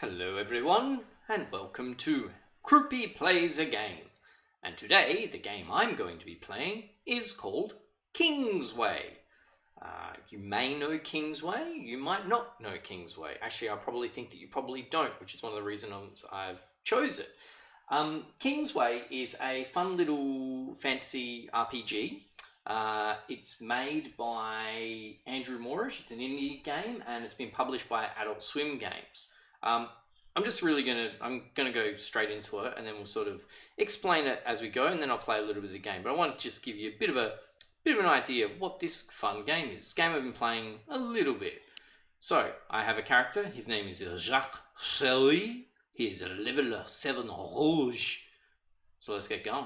Hello everyone, and welcome to Crupi Plays a Game. And today, the game I'm going to be playing is called Kingsway. You may know Kingsway, you might not know Kingsway. Actually, I probably think that you probably don't, which is one of the reasons I've chose it. Kingsway is a fun little fantasy RPG. It's made by Andrew Moorish. It's an indie game, and it's been published by Adult Swim Games. I'm just really I'm gonna go straight into it, and then we'll sort of explain it as we go, and then I'll play a little bit of the game. But I want to just give you a bit of an idea of what this fun game is. This game I've been playing a little bit. So I have a character. His name is Jacques Shelley. He is a level 7 rouge. So let's get going.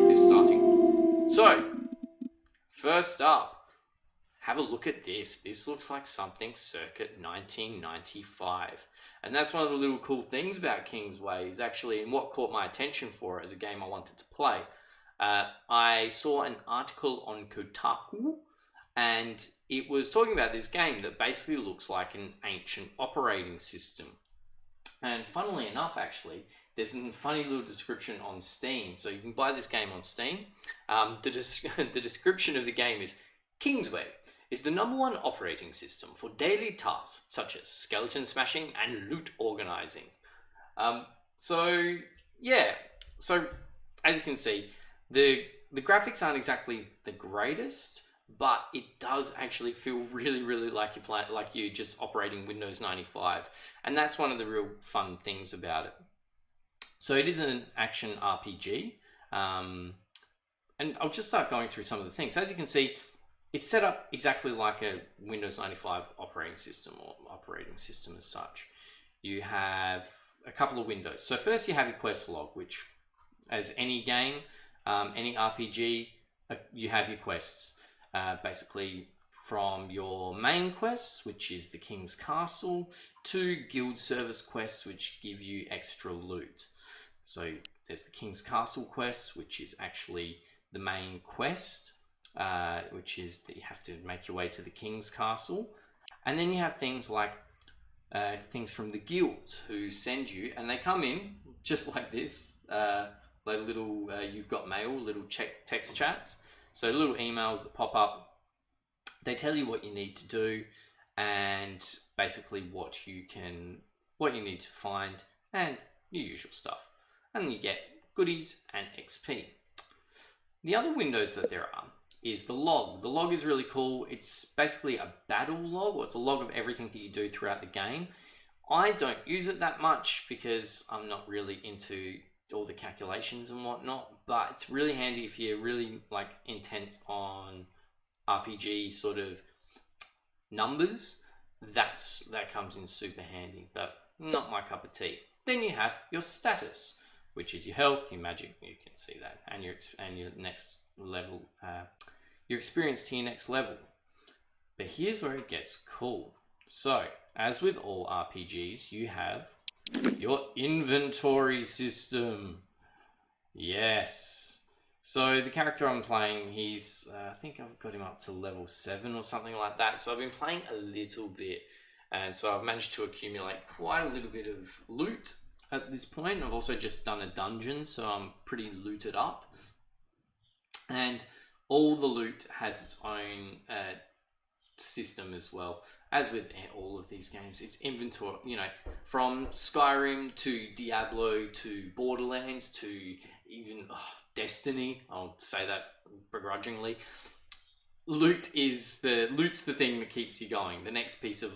It's starting. So first up, have a look at this. This looks like something circa 1995. And that's one of the little cool things about Kingsway is actually, and what caught my attention for it as a game I wanted to play. I saw an article on Kotaku, and it was talking about this game that basically looks like an ancient operating system. And funnily enough, actually, there's a funny little description on Steam. So you can buy this game on Steam. The description of the game is, Kingsway is the #1 operating system for daily tasks such as skeleton smashing and loot organizing. So as you can see, the graphics aren't exactly the greatest, but it does actually feel really, really like you're just operating Windows 95, and that's one of the real fun things about it. So it is an action RPG, and I'll just start going through some of the things. As you can see, it's set up exactly like a Windows 95 operating system, or operating system as such. You have a couple of windows. So first you have your quest log, which, as any game, any RPG, you have your quests. Basically from your main quests, which is the King's Castle, to guild service quests, which give you extra loot. So there's the King's Castle quest, which is actually the main quest, which is that you have to make your way to the King's Castle. And then you have things like things from the guilds who send you, and they come in just like this, like little you've got mail, little text chats. So little emails that pop up, they tell you what you need to do, and basically what you need to find, and your usual stuff. And you get goodies and XP. The other windows that there are is the log. The log is really cool. It's basically a battle log, or it's a log of everything that you do throughout the game. I don't use it that much because I'm not really into all the calculations and whatnot, but it's really handy if you're really intent on RPG sort of numbers. That comes in super handy, but not my cup of tea. Then you have your status, which is your health, your magic, you can see that, and your next level, your experience to your next level. But here's where it gets cool. So as with all RPGs, you have your inventory system. Yes. So the character I'm playing, he's I think I've got him up to level 7 or something like that. So I've been playing a little bit, and so I've managed to accumulate quite a little bit of loot at this point. I've also just done a dungeon, so I'm pretty looted up. And all the loot has its own system as well. As with all of these games, it's inventory, from Skyrim to Diablo to Borderlands to even Destiny. I'll say that begrudgingly. Loot's the thing that keeps you going. The next piece of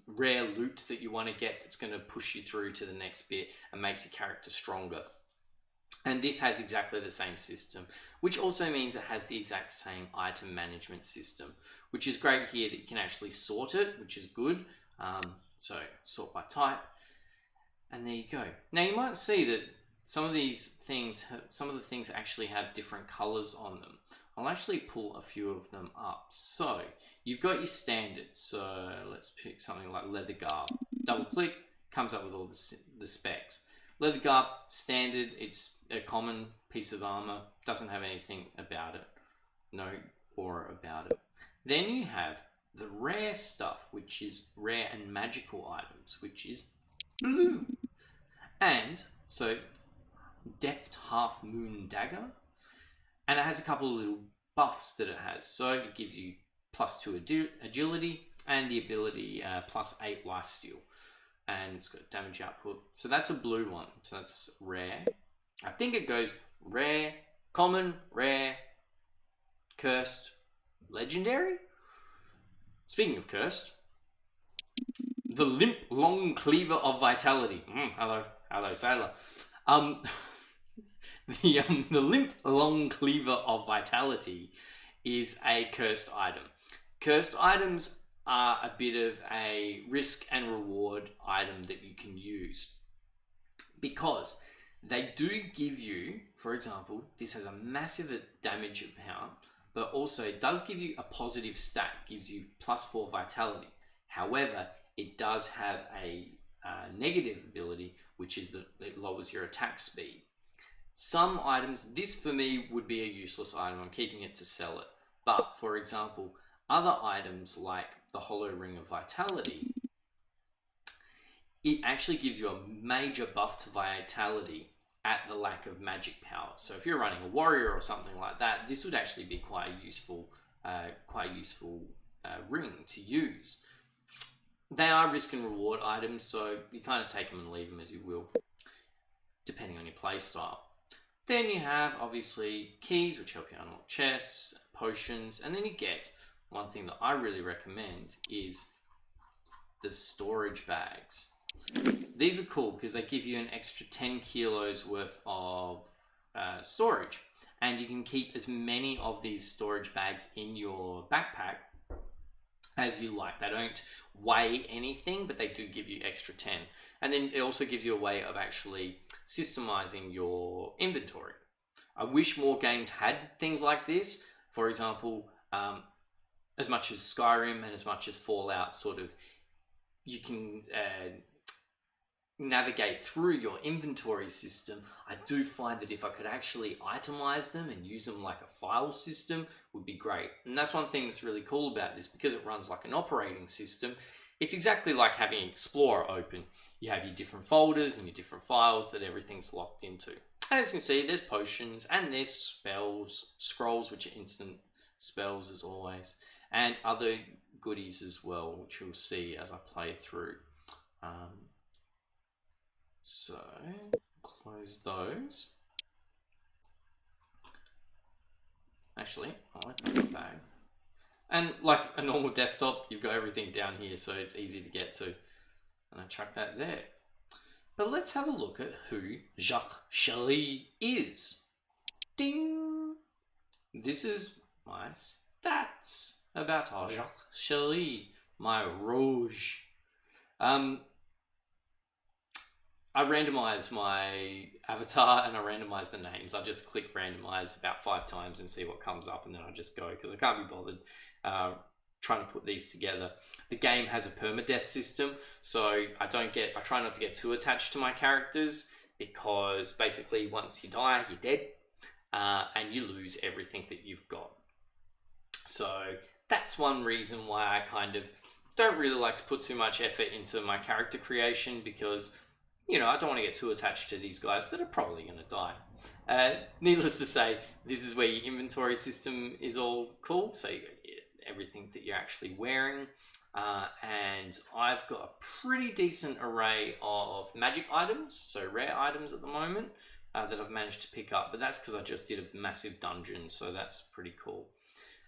rare loot that you want to get that's going to push you through to the next bit and makes your character stronger. And this has exactly the same system, which also means it has the exact same item management system, which is great here that you can actually sort it, which is good. So sort by type, and there you go. Now you might see that some of the things actually have different colors on them. I'll actually pull a few of them up. So you've got your standards. So let's pick something like leather garb. Double click, comes up with all the specs. Leather garb, standard, it's a common piece of armor, doesn't have anything about it, no aura about it. Then you have the rare stuff, which is rare and magical items, which is blue. And so Deft Half Moon Dagger, and it has a couple of little buffs that it has. So it gives you +2 agility and the ability +8 lifesteal, and it's got damage output. So that's a blue one. So that's rare. I think it goes rare, common, rare, cursed, legendary. Speaking of cursed, the Limp Long Cleaver of Vitality. Hello, sailor. The Limp Long Cleaver of Vitality is a cursed item. Cursed items are a bit of a risk and reward item that you can use because they do give you, for example, this has a massive damage amount, but also it does give you a positive stat, gives you +4 vitality. However, it does have a negative ability, which is that it lowers your attack speed. Some items, this for me would be a useless item. I'm keeping it to sell it. But for example, other items like the Hollow Ring of Vitality, it actually gives you a major buff to vitality at the lack of magic power. So if you're running a warrior or something like that, this would actually be quite a useful ring to use. They are risk and reward items, so you kind of take them and leave them as you will, depending on your play style. Then you have obviously keys, which help you unlock chests, potions, and then you get one thing that I really recommend is the storage bags. These are cool because they give you an extra 10 kilos worth of storage, and you can keep as many of these storage bags in your backpack as you like. They don't weigh anything, but they do give you extra 10. And then it also gives you a way of actually systemizing your inventory. I wish more games had things like this. For example, as much as Skyrim and as much as Fallout, sort of, you can navigate through your inventory system. I do find that if I could actually itemize them and use them like a file system would be great. And that's one thing that's really cool about this, because it runs like an operating system. It's exactly like having Explorer open. You have your different folders and your different files that everything's locked into. As you can see, there's potions and there's spells, scrolls, which are instant spells as always, and other goodies as well, which you'll see as I play through. So close those. Actually, I like that bag. And like a normal desktop, you've got everything down here, so it's easy to get to. And I chuck that there. But let's have a look at who Jacques Chely is. Ding! This is my stats about Jacques Chely, my Rouge. I randomize my avatar and I randomize the names. I just click randomize about 5 times and see what comes up, and then I just go because I can't be bothered trying to put these together. The game has a permadeath system, so I try not to get too attached to my characters, because basically once you die, you're dead, and you lose everything that you've got. So that's one reason why I kind of don't really like to put too much effort into my character creation, because I don't want to get too attached to these guys that are probably going to die. Needless to say, this is where your inventory system is all cool. So you got everything that you're actually wearing. And I've got a pretty decent array of magic items, so rare items at the moment, that I've managed to pick up. But that's because I just did a massive dungeon, so that's pretty cool.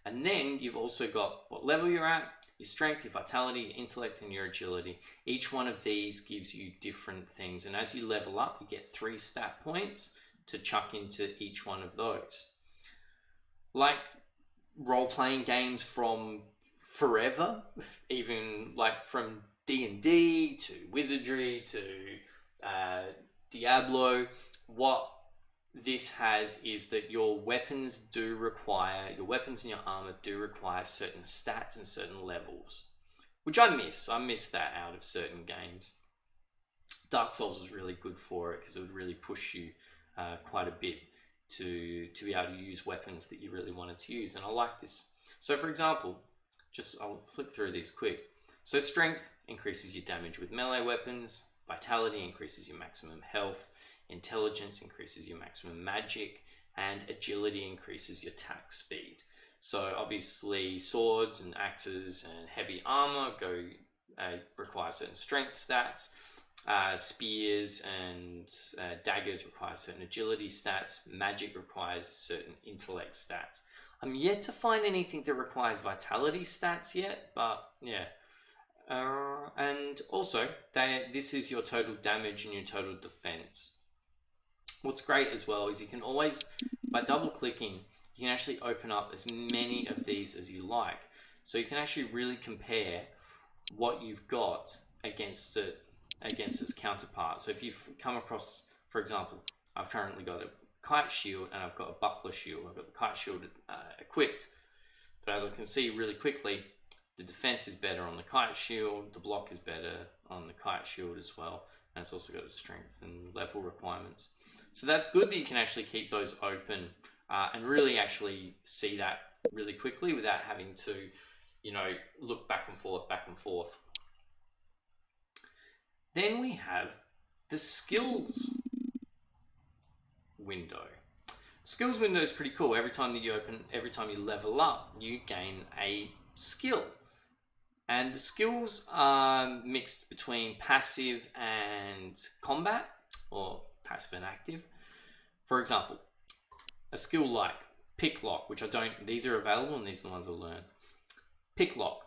And then you've also got what level you're at, your strength, your vitality, your intellect, and your agility. Each one of these gives you different things. And as you level up, you get 3 stat points to chuck into each one of those. Like role-playing games from forever, even like from D&D to Wizardry to Diablo, what this has is that your weapons and your armor do require certain stats and certain levels, which I miss. I miss that out of certain games. Dark Souls was really good for it because it would really push you quite a bit to be able to use weapons that you really wanted to use, and I like this. So for example, I'll flip through these quick. So strength increases your damage with melee weapons, vitality increases your maximum health, intelligence increases your maximum magic, and agility increases your attack speed. So obviously swords and axes and heavy armor require certain strength stats. Spears and daggers require certain agility stats. Magic requires certain intellect stats. I'm yet to find anything that requires vitality stats yet, but yeah. And also, this is your total damage and your total defense. What's great as well is you can always, by double clicking, you can actually open up as many of these as you like. So you can actually really compare what you've got against its counterpart. So if you've come across, for example, I've currently got a kite shield and I've got a buckler shield. I've got the kite shield equipped, but as I can see really quickly, the defense is better on the kite shield, the block is better on the kite shield as well, and it's also got a strength and level requirements. So that's good that you can actually keep those open and really actually see that really quickly without having to, look back and forth. Then we have the skills window. Skills window is pretty cool. Every time you level up, you gain a skill. And the skills are mixed between passive and combat, or passive and active. For example, a skill like pick lock, which these are available and these are the ones I learned. Pick lock.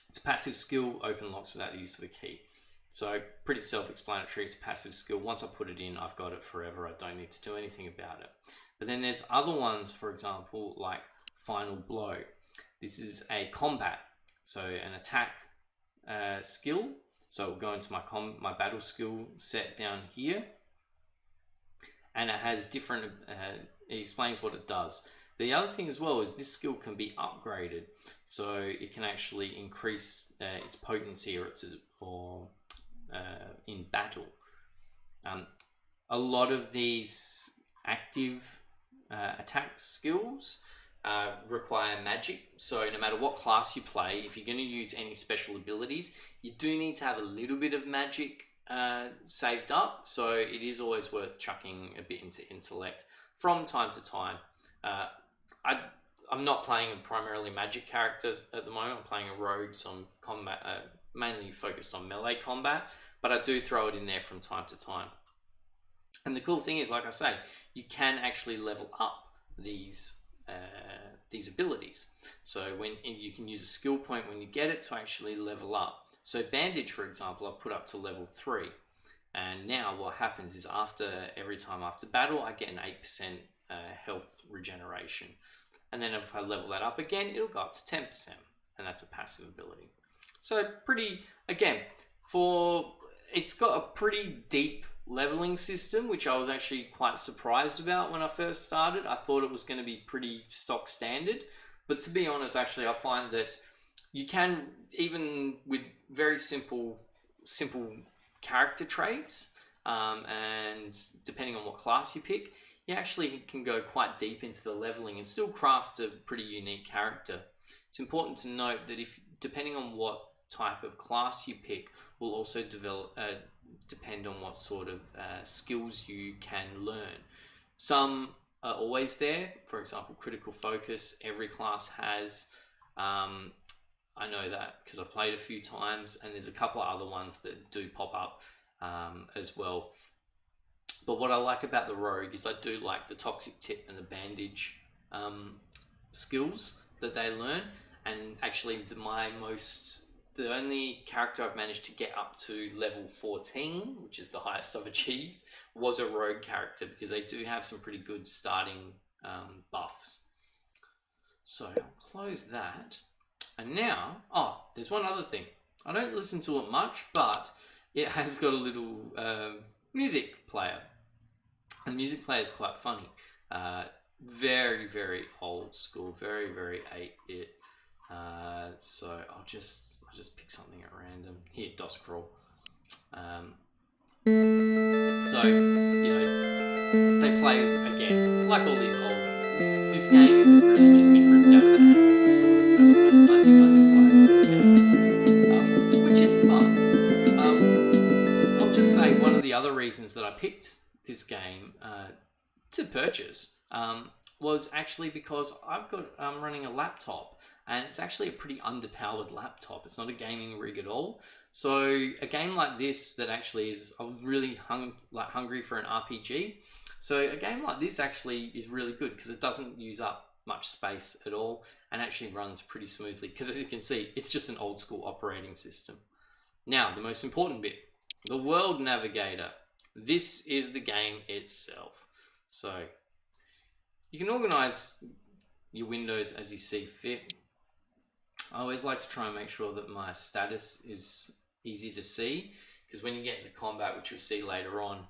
It's a passive skill, open locks without the use of a key. So pretty self-explanatory. It's a passive skill. Once I put it in, I've got it forever. I don't need to do anything about it. But then there's other ones, for example, like final blow. This is a combat, so an attack skill. So we'll go into my battle skill set down here, and it has different. It explains what it does. The other thing as well is this skill can be upgraded, so it can actually increase its potency in battle. A lot of these active attack skills require magic, so no matter what class you play, if you're going to use any special abilities, you do need to have a little bit of magic saved up, so it is always worth chucking a bit into intellect from time to time. I'm not playing a primarily magic character at the moment. I'm playing a rogue, so I'm mainly focused on melee combat, but I do throw it in there from time to time. And the cool thing is, like I say, you can actually level up these abilities. So you can use a skill point when you get it to actually level up. So bandage, for example, I've put up to level 3. And now what happens is every time after battle, I get an 8% health regeneration. And then if I level that up again, it'll go up to 10%. And that's a passive ability. So it's got a pretty deep leveling system, which I was actually quite surprised about when I first started. I thought it was going to be pretty stock standard, but to be honest, actually, I find that you can, even with very simple character traits, and depending on what class you pick, you actually can go quite deep into the leveling and still craft a pretty unique character. It's important to note that depending on what type of class you pick, will also depend on what sort of skills you can learn. Some are always there. For example, critical focus, every class has. I know that because I've played a few times, and there's a couple of other ones that do pop up as well. But what I like about the rogue is I do like the toxic tip and the bandage skills that they learn. And actually, the only character I've managed to get up to level 14, which is the highest I've achieved, was a rogue character, because they do have some pretty good starting buffs. So I'll close that. And now, there's one other thing. I don't listen to it much, but it has got a little music player. And music player is quite funny. Very, very old school, very, very 8-bit. So I'll just pick something at random. Here, DOS crawl. So, they play, again, like all these old... This game has really just been ripped out of the animals and sort of, as I said, 1995 games, which is fun. I'll just say one of the other reasons that I picked this game to purchase was actually because I'm running a laptop, and it's actually a pretty underpowered laptop. It's not a gaming rig at all. So a game like this that actually is, I was really hungry for an RPG. So a game like this actually is really good because it doesn't use up much space at all and actually runs pretty smoothly, because as you can see, it's just an old school operating system. Now, the most important bit, the World Navigator. This is the game itself. So you can organize your windows as you see fit. I always like to try and make sure that my status is easy to see, because when you get into combat, which you'll see later on,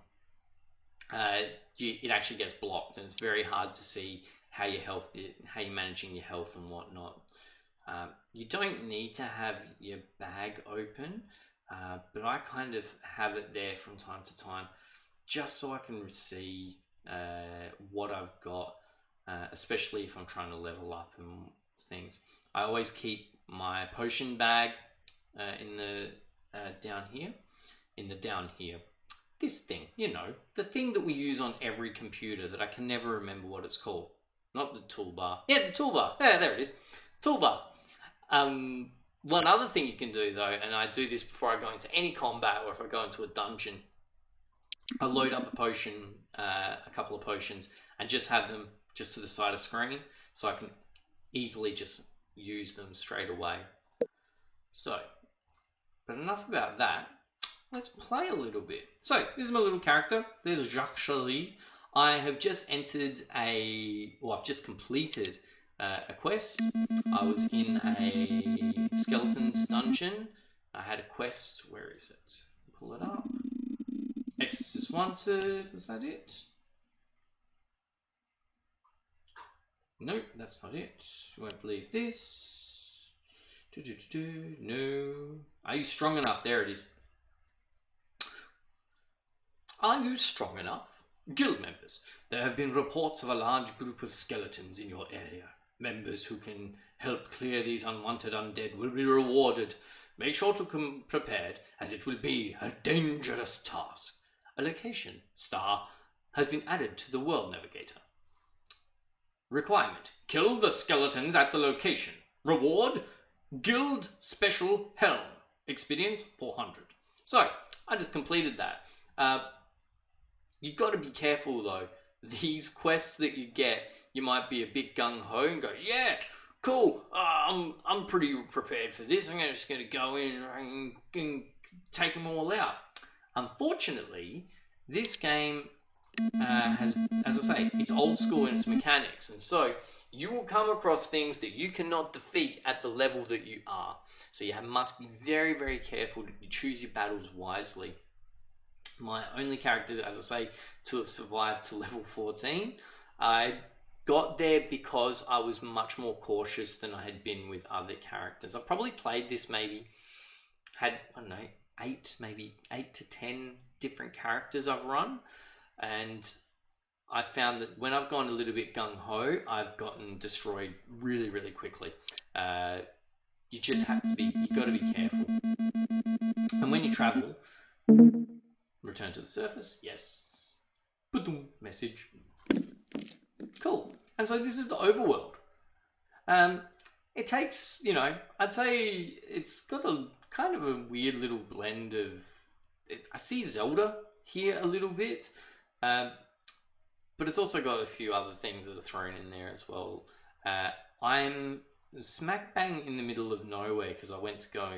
it actually gets blocked, and it's very hard to see how you're managing your health and whatnot. You don't need to have your bag open, but I kind of have it there from time to time, just so I can see what I've got, especially if I'm trying to level up and things. I always keep my potion bag in the down here. This thing, you know, the thing that we use on every computer that I can never remember what it's called. Not the toolbar. Yeah, the toolbar. Yeah, there it is. Toolbar. One other thing you can do though, and I do this before I go into any combat or if I go into a dungeon, I load up a potion, a couple of potions, and just have them just to the side of screen so I can easily just use them straight away. So, but enough about that. Let's play a little bit. So, this is my little character. There's Jacques Charlie. I have just entered I've just completed a quest. I was in a skeleton's dungeon. I had a quest. Where is it? Pull it up. Exorcist Wanted. Was that it? Nope, that's not it. You won't believe this. No. Are you strong enough? There it is. Are you strong enough? Guild members, there have been reports of a large group of skeletons in your area. Members who can help clear these unwanted undead will be rewarded. Make sure to come prepared, as it will be a dangerous task. A location star has been added to the World Navigator. Requirement: kill the skeletons at the location. Reward: Guild Special Helm. Experience 400. So, I just completed that. You've got to be careful though. These quests that you get, you might be a bit gung-ho and go, yeah, cool, I'm pretty prepared for this. I'm just going to go in and take them all out. Unfortunately, this game has, as I say, it's old school in its mechanics, and so you will come across things that you cannot defeat at the level that you are. So you must be very, very careful to choose your battles wisely. My only character, as I say, to have survived to level 14, I got there because I was much more cautious than I had been with other characters. I probably played this had, I don't know, maybe 8 to 10 different characters I've run, and I found that when I've gone a little bit gung-ho, I've gotten destroyed really, really quickly. You just have to be, you've got to be careful. And when you travel, return to the surface, yes. Message. Cool. And so this is the overworld. It takes, you know, I'd say it's got a kind of a weird little blend of, I see Zelda here a little bit, but it's also got a few other things that are thrown in there as well. I'm smack bang in the middle of nowhere because I went to go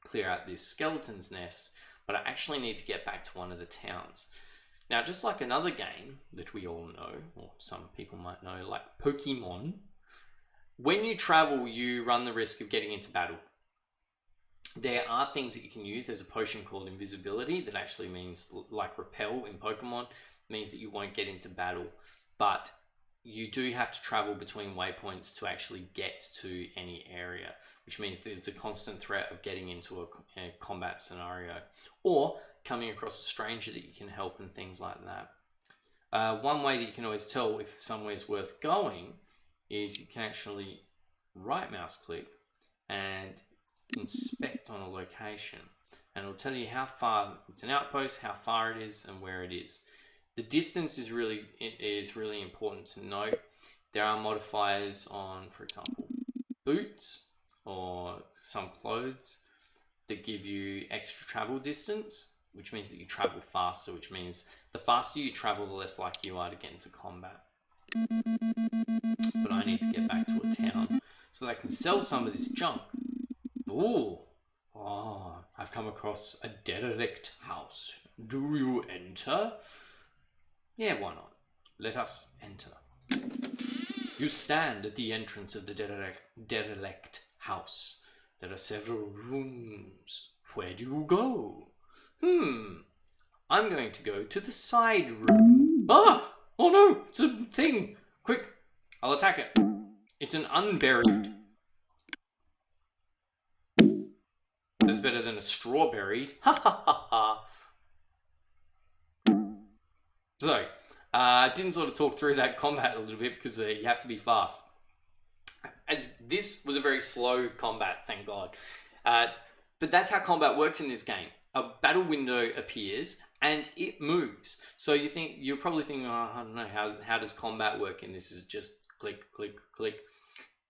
clear out this skeleton's nest, but I actually need to get back to one of the towns. Now, just like another game that we all know, or some people might know, like Pokemon, when you travel, you run the risk of getting into battle. There are things that you can use. There's a potion called invisibility that actually means, like repel in Pokemon, means that you won't get into battle. But you do have to travel between waypoints to actually get to any area, which means there's a constant threat of getting into a combat scenario or coming across a stranger that you can help and things like that. One way that you can always tell if somewhere's worth going is you can actually right mouse click and inspect on a location, and it'll tell you how far it's an outpost, how far it is, and where it is. The distance is really important to note. There are modifiers on, for example, boots or some clothes that give you extra travel distance, which means that you travel faster, which means the faster you travel, the less likely you are to get into combat. But I need to get back to a town so that I can sell some of this junk. Ooh. Oh, I've come across a derelict house. Do you enter? Yeah, why not? Let us enter. You stand at the entrance of the derelict house. There are several rooms. Where do you go? I'm going to go to the side room. Ah! Oh no! It's a thing! Quick! I'll attack it. It's an unburied. That's better than a strawberry. Ha ha ha ha. So, I didn't sort of talk through that combat a little bit because you have to be fast. As this was a very slow combat, thank God. But that's how combat works in this game. A battle window appears and it moves. So you're probably thinking, oh, I don't know, how does combat work? And this is just click, click, click.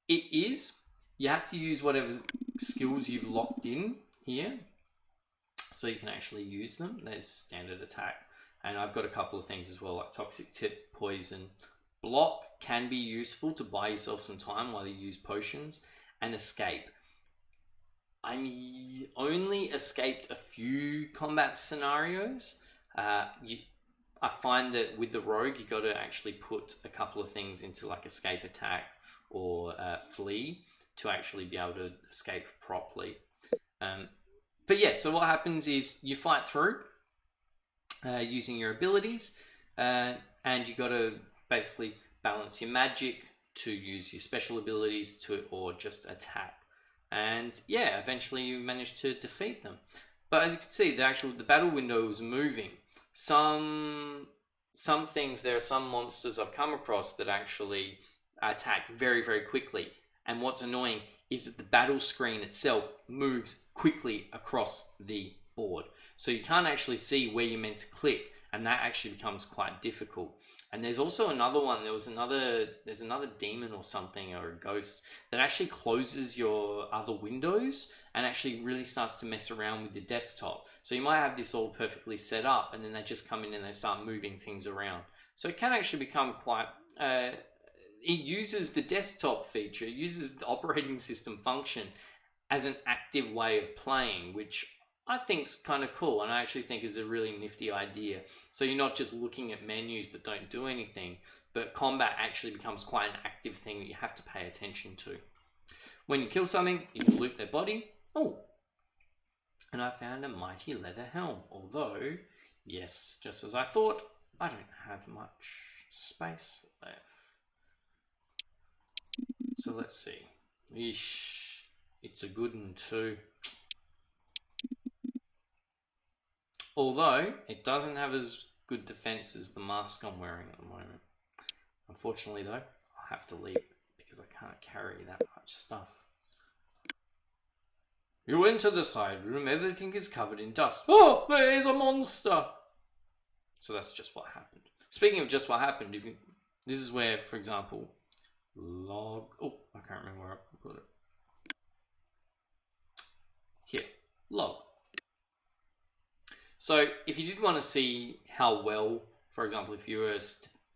It is. You have to use whatever skills you've locked in here so you can actually use them. There's standard attack. And I've got a couple of things as well, like toxic tip, poison. Block can be useful to buy yourself some time while you use potions. And escape. I only escaped a few combat scenarios. I find that with the rogue, you got to actually put a couple of things into like escape attack or flee to actually be able to escape properly. But yeah, so what happens is you fight through using your abilities, and you got to basically balance your magic to use your special abilities or just attack. And yeah, eventually you manage to defeat them. But as you can see, the battle window is moving. Some things, there are some monsters I've come across that actually attack very, very quickly. And what's annoying is that the battle screen itself moves quickly across the board. So you can't actually see where you're meant to click, and that actually becomes quite difficult. And there's also another one, there's another demon or something, or a ghost, that actually closes your other windows and actually really starts to mess around with your desktop. So you might have this all perfectly set up, and then they just come in and they start moving things around. So it can actually become quite... it uses the desktop feature, it uses the operating system function as an active way of playing, which I think is kind of cool, and I actually think is a really nifty idea. So you're not just looking at menus that don't do anything, but combat actually becomes quite an active thing that you have to pay attention to. When you kill something, you can loot their body. Oh, and I found a mighty leather helm. Although, yes, just as I thought, I don't have much space left. So let's see. Eesh, it's a good one too. Although, it doesn't have as good defense as the mask I'm wearing at the moment. Unfortunately though, I'll have to leave it because I can't carry that much stuff. You enter the side room, everything is covered in dust. Oh, there's a monster! So that's just what happened. Speaking of just what happened, this is where, for example, log... Oh, I can't remember where I put it. Here, log. So if you did want to see how well, for example, if you're a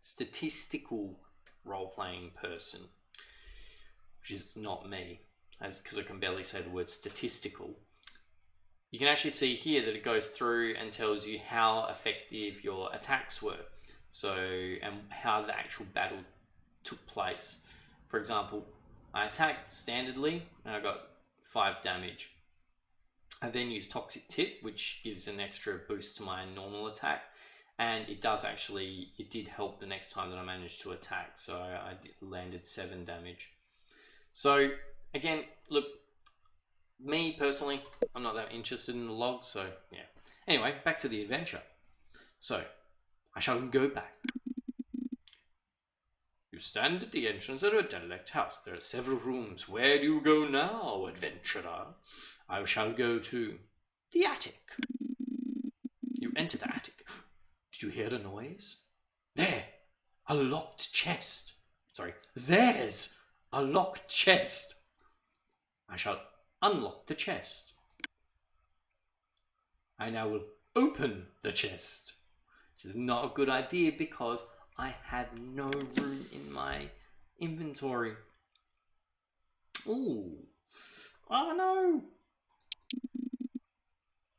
statistical role-playing person, which is not me, because I can barely say the word statistical, you can actually see here that it goes through and tells you how effective your attacks were. So, and how the actual battle took place. For example, I attacked standardly and I got 5 damage. I then use Toxic Tip, which gives an extra boost to my normal attack, and it did help the next time that I managed to attack, so I landed 7 damage. So again, look, me personally, I'm not that interested in the log, so yeah. Anyway, back to the adventure. So I shall go back. You stand at the entrance of a derelict house. There are several rooms. Where do you go now, adventurer? I shall go to the attic. You enter the attic. Did you hear a noise? There! A locked chest. Sorry, there's a locked chest. I shall unlock the chest. I now will open the chest, which is not a good idea because I have no room in my inventory. Ooh. Oh no.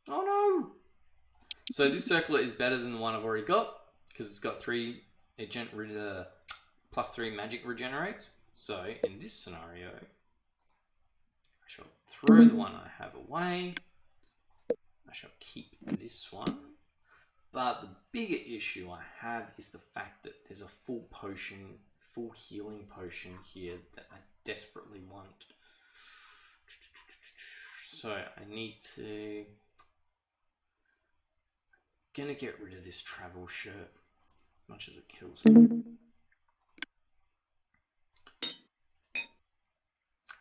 Oh no. So this circler is better than the one I've already got because it's got +3 magic regenerates. So in this scenario, I shall throw the one I have away. I shall keep this one. But the bigger issue I have is the fact that there's a full healing potion here that I desperately want. So I need to... gonna get rid of this travel shirt, as much as it kills me.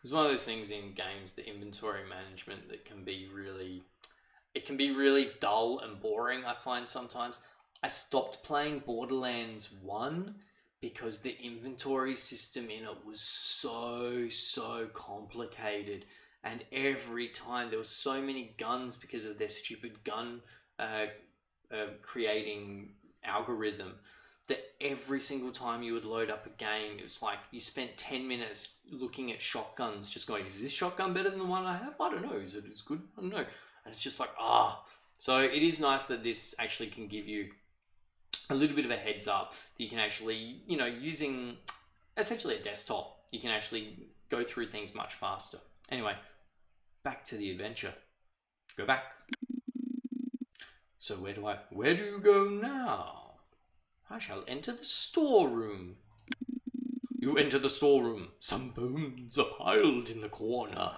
It's one of those things in games, the inventory management, that can be really... it can be really dull and boring, I find sometimes. I stopped playing Borderlands 1 because the inventory system in it was so complicated. And every time there were so many guns because of their stupid gun creating algorithm, that every single time you would load up a game, it was like you spent 10 minutes looking at shotguns, just going, is this shotgun better than the one I have? I don't know. Is it as good? I don't know. And it's just like, So it is nice that this actually can give you a little bit of a heads up that you can actually, using essentially a desktop, you can actually go through things much faster. Anyway, back to the adventure. Go back. So where do you go now? I shall enter the storeroom. You enter the storeroom. Some bones are piled in the corner.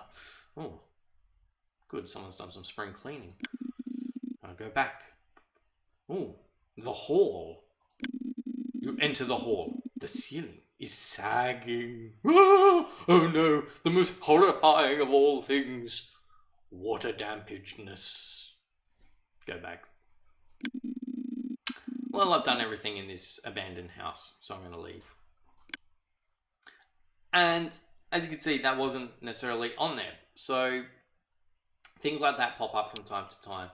Oh, good, someone's done some spring cleaning. I'll go back. Oh, the hall. You enter the hall. The ceiling is sagging. Oh no, the most horrifying of all things. Water dampedness. Go back. Well, I've done everything in this abandoned house, so I'm going to leave. And as you can see, that wasn't necessarily on there. So things like that pop up from time to time.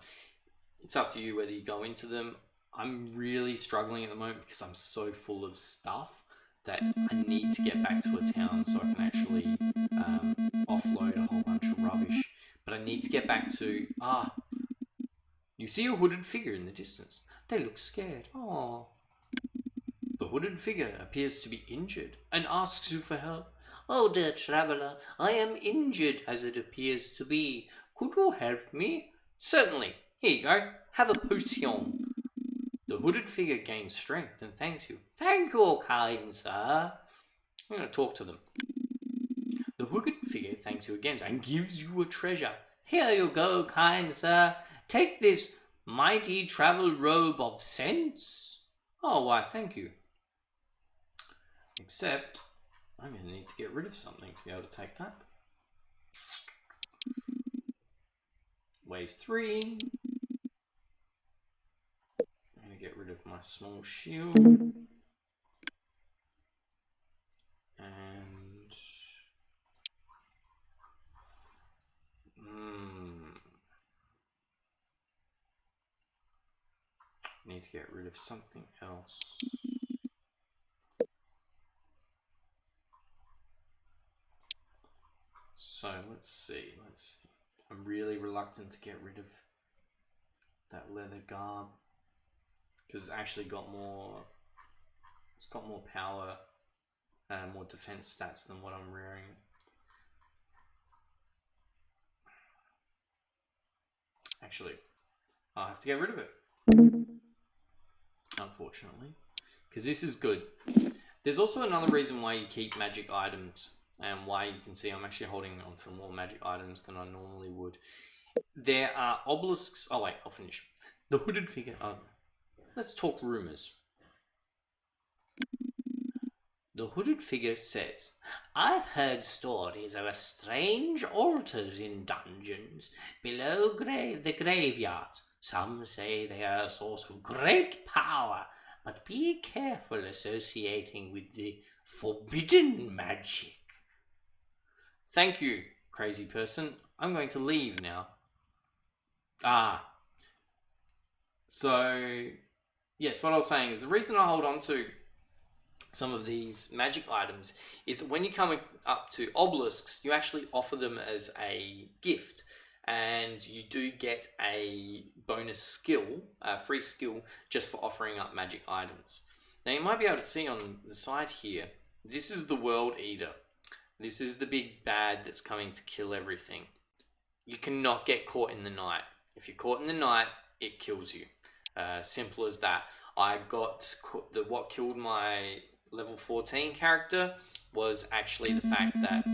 It's up to you whether you go into them. I'm really struggling at the moment because I'm so full of stuff that I need to get back to a town so I can actually offload a whole bunch of rubbish. But I need to get back to... you see a hooded figure in the distance. They look scared. Oh. The hooded figure appears to be injured and asks you for help. Oh, dear traveller, I am injured as it appears to be. Could you help me? Certainly. Here you go. Have a potion. The hooded figure gains strength and thanks you. Thank you, kind sir. I'm going to talk to them. The hooded figure thanks you again and gives you a treasure. Here you go, kind sir. Take this mighty travel robe of scents. Oh, why, thank you. Except, I'm going to need to get rid of something to be able to take that. Weighs 3. I'm going to get rid of my small shield. And... need to get rid of something else. So let's see. I'm really reluctant to get rid of that leather garb because it's actually got more. It's got more power and more defense stats than what I'm wearing. Actually, I'll have to get rid of it. Unfortunately, because this is good. There's also another reason why you keep magic items and why you can see I'm actually holding onto more magic items than I normally would. There are obelisks. Oh wait, I'll finish. The hooded figure. Let's talk rumors. The hooded figure says, I've heard stories of a strange altars in dungeons below the graveyards. Some say they are a source of great power, but be careful associating with the forbidden magic. Thank you, crazy person. I'm going to leave now. So, yes, what I was saying is the reason I hold on to some of these magic items is that when you come up to obelisks, you actually offer them as a gift, and you do get a bonus skill, a free skill, just for offering up magic items. Now you might be able to see on the side here, this is the World Eater. This is the big bad that's coming to kill everything. You cannot get caught in the night. If you're caught in the night, it kills you. Simple as that. I got what killed my level 14 character was actually the fact that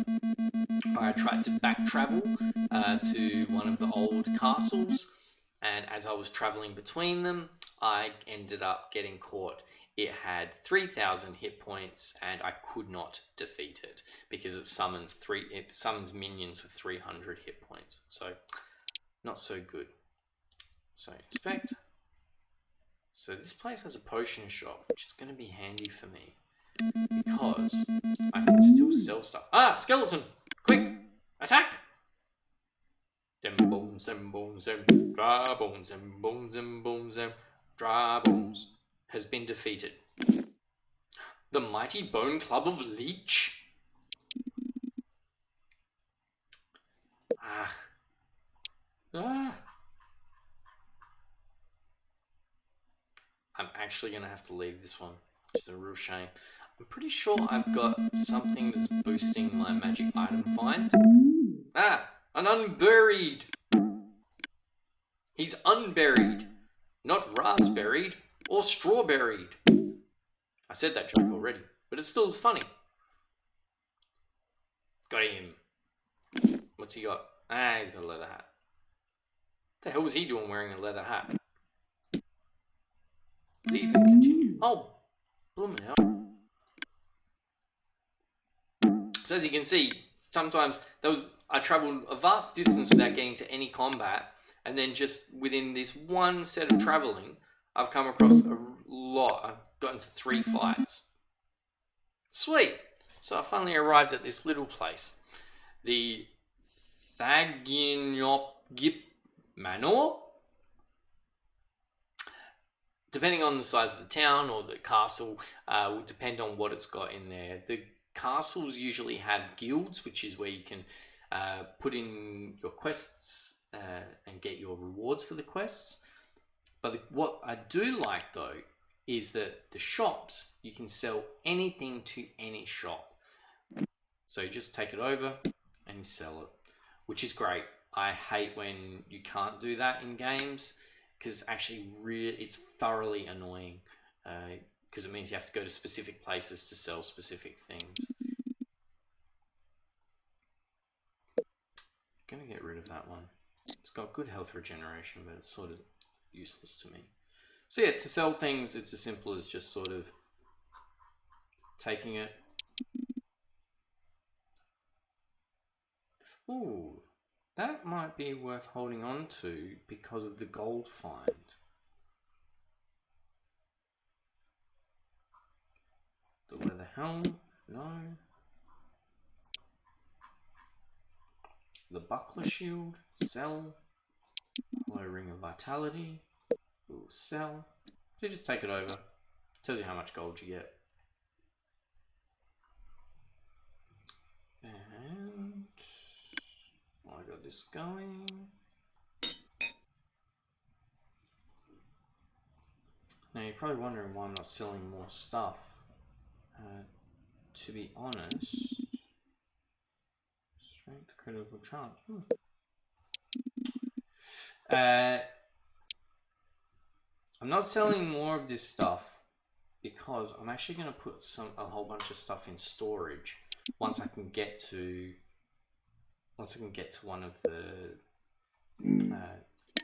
I tried to back travel to one of the old castles, and as I was traveling between them, I ended up getting caught. It had 3,000 hit points, and I could not defeat it because it summons minions with 300 hit points. So, not so good. So, inspect. So this place has a potion shop, which is going to be handy for me because I can still sell stuff. Skeleton! Quick! Attack! Dem bones, dem bones, dem dry bones, dem bones, dem bones, dem dry bones has been defeated. The mighty bone club of Leech. I'm actually going to have to leave this one, which is a real shame. I'm pretty sure I've got something that's boosting my magic item find. An unburied. He's unburied, not raspberried or strawberried. I said that joke already, but it still is funny. Got him. What's he got? He's got a leather hat. What the hell was he doing wearing a leather hat? Leave and continue. Oh, blooming hell. So as you can see, sometimes I travelled a vast distance without getting to any combat, and then just within this one set of travelling, I've come across a lot. I've gotten to 3 fights. Sweet. So I finally arrived at this little place. The Thaginopgip Manor. Depending on the size of the town or the castle, will depend on what it's got in there. The castles usually have guilds, which is where you can put in your quests and get your rewards for the quests. But what I do like though is that the shops, you can sell anything to any shop. So you just take it over and you sell it, which is great. I hate when you can't do that in games, because actually it's thoroughly annoying, because it means you have to go to specific places to sell specific things. I'm gonna get rid of that one. It's got good health regeneration, but it's sort of useless to me. So yeah, to sell things, it's as simple as just sort of taking it. Ooh. That might be worth holding on to because of the gold find. The leather helm, no. The buckler shield, sell. Hollow ring of vitality, we'll sell. So you just take it over. Tells you how much gold you get. And I got this going. Now you're probably wondering why I'm not selling more stuff. To be honest, strength, critical chance. I'm not selling more of this stuff because I'm actually going to put a whole bunch of stuff in storage once I can get to one of the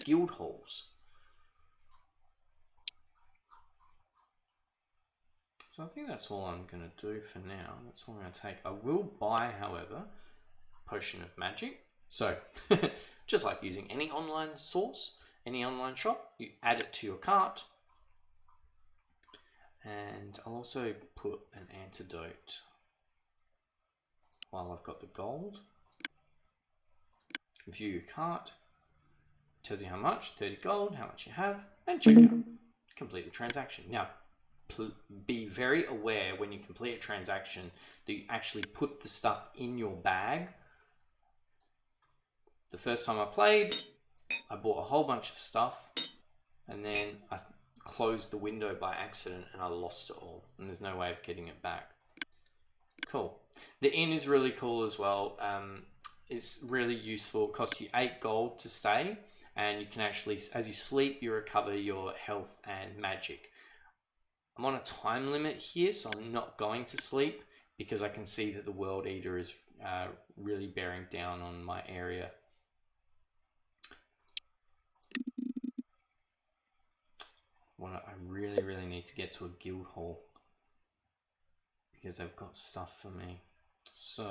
guild halls. So So I think that's all I'm going to do for now. That's all I'm going to take. I will buy, however, Potion of Magic. So, just like using any online source, any online shop, you add it to your cart. And I'll also put an antidote while I've got the gold. View your cart. Tells you how much, 30 gold, how much you have, and check out. Complete the transaction. Now, be very aware when you complete a transaction that you actually put the stuff in your bag. The first time I played, I bought a whole bunch of stuff and then I closed the window by accident and I lost it all, and there's no way of getting it back. Cool. The inn is really cool as well. It's really useful. It costs you 8 gold to stay, and you can actually, as you sleep, you recover your health and magic. I'm on a time limit here, so I'm not going to sleep because I can see that the World Eater is really bearing down on my area. I really need to get to a guild hall because they've got stuff for me. So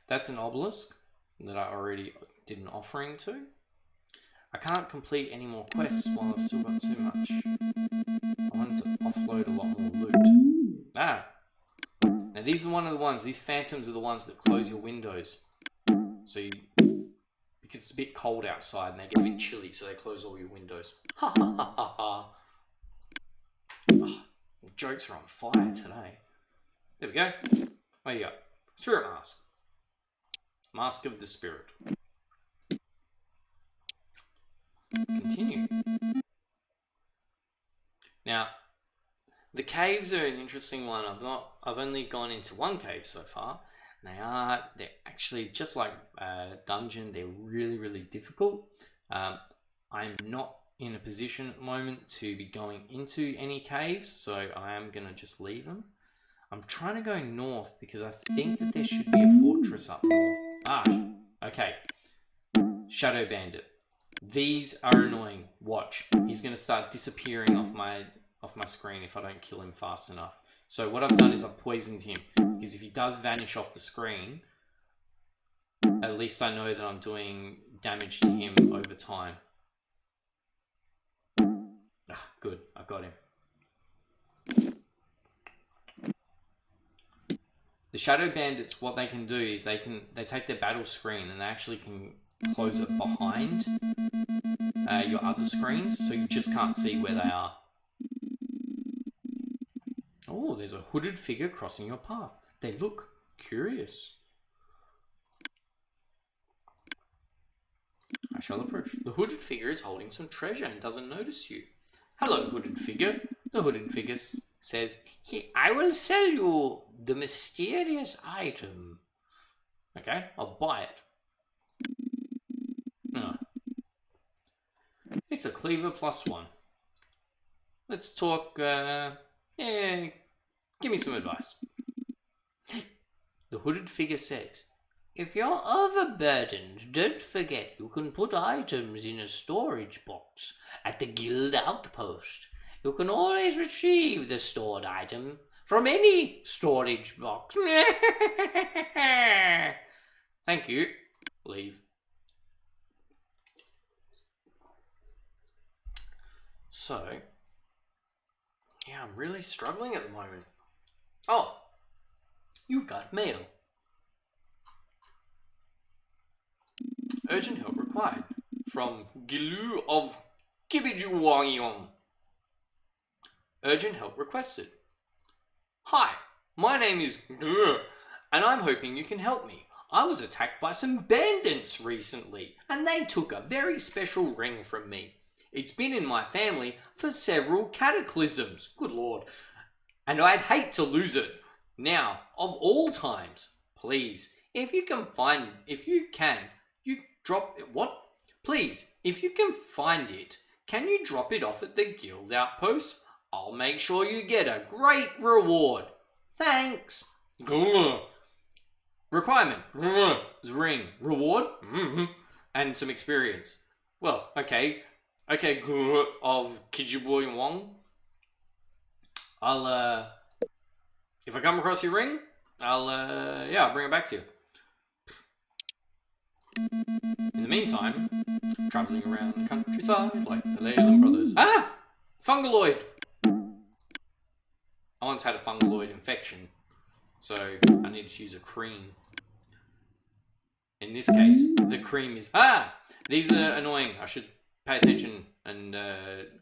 that's an obelisk that I already did an offering to. I can't complete any more quests while I've still got too much. I wanted to offload a lot more loot. Ah! Now these are one of the ones, these phantoms are the ones that close your windows. So you, because it's a bit cold outside and they get a bit chilly, so they close all your windows. Ha ha ha ha ha. Oh, the jokes are on fire today. There we go. What do you got? Spirit Mask. Mask of the Spirit. Continue. Now, the caves are an interesting one. I've only gone into one cave so far. They're actually just like dungeon. They're really difficult. I'm not in a position at the moment to be going into any caves, so I am gonna just leave them. I'm trying to go north because I think that there should be a fortress up north. Ah, okay. Shadow Bandit. These are annoying. Watch. He's going to start disappearing off my screen if I don't kill him fast enough. So what I've done is I've poisoned him. Because if he does vanish off the screen, at least I know that I'm doing damage to him over time. Ah, good. I got him. The Shadow Bandits, what they can do is they take their battle screen and they actually can close it behind your other screens, so you just can't see where they are. Oh, there's a hooded figure crossing your path. They look curious. I shall approach. The hooded figure is holding some treasure and doesn't notice you. Hello, hooded figure. The hooded figure says, I will sell you the mysterious item. Okay, I'll buy it. Oh. It's a cleaver +1. Let's talk, yeah, give me some advice. The hooded figure says, if you're overburdened, don't forget you can put items in a storage box at the guild outpost. You can always retrieve the stored item from any storage box. Thank you. Leave. So, yeah, I'm really struggling at the moment. Oh, you've got mail. Urgent help required. From Gilu of Kibijuwangyong. Urgent help requested. Hi, my name is Gilu, and I'm hoping you can help me. I was attacked by some bandits recently, and they took a very special ring from me. It's been in my family for several cataclysms, good lord, and I'd hate to lose it. Now, of all times, please, if you can, you drop it. What? Please, if you can find it, can you drop it off at the guild outpost? I'll make sure you get a great reward. Thanks. Requirement. Ring. Reward. And some experience. Well, okay. Okay, of Kijiboy Wong. I'll If I come across your ring, I'll bring it back to you. In the meantime, travelling around the countryside like the Leyland brothers. Ah! Fungaloid! I once had a fungaloid infection, so I need to use a cream. In this case, the cream is... Ah! These are annoying. I should pay attention and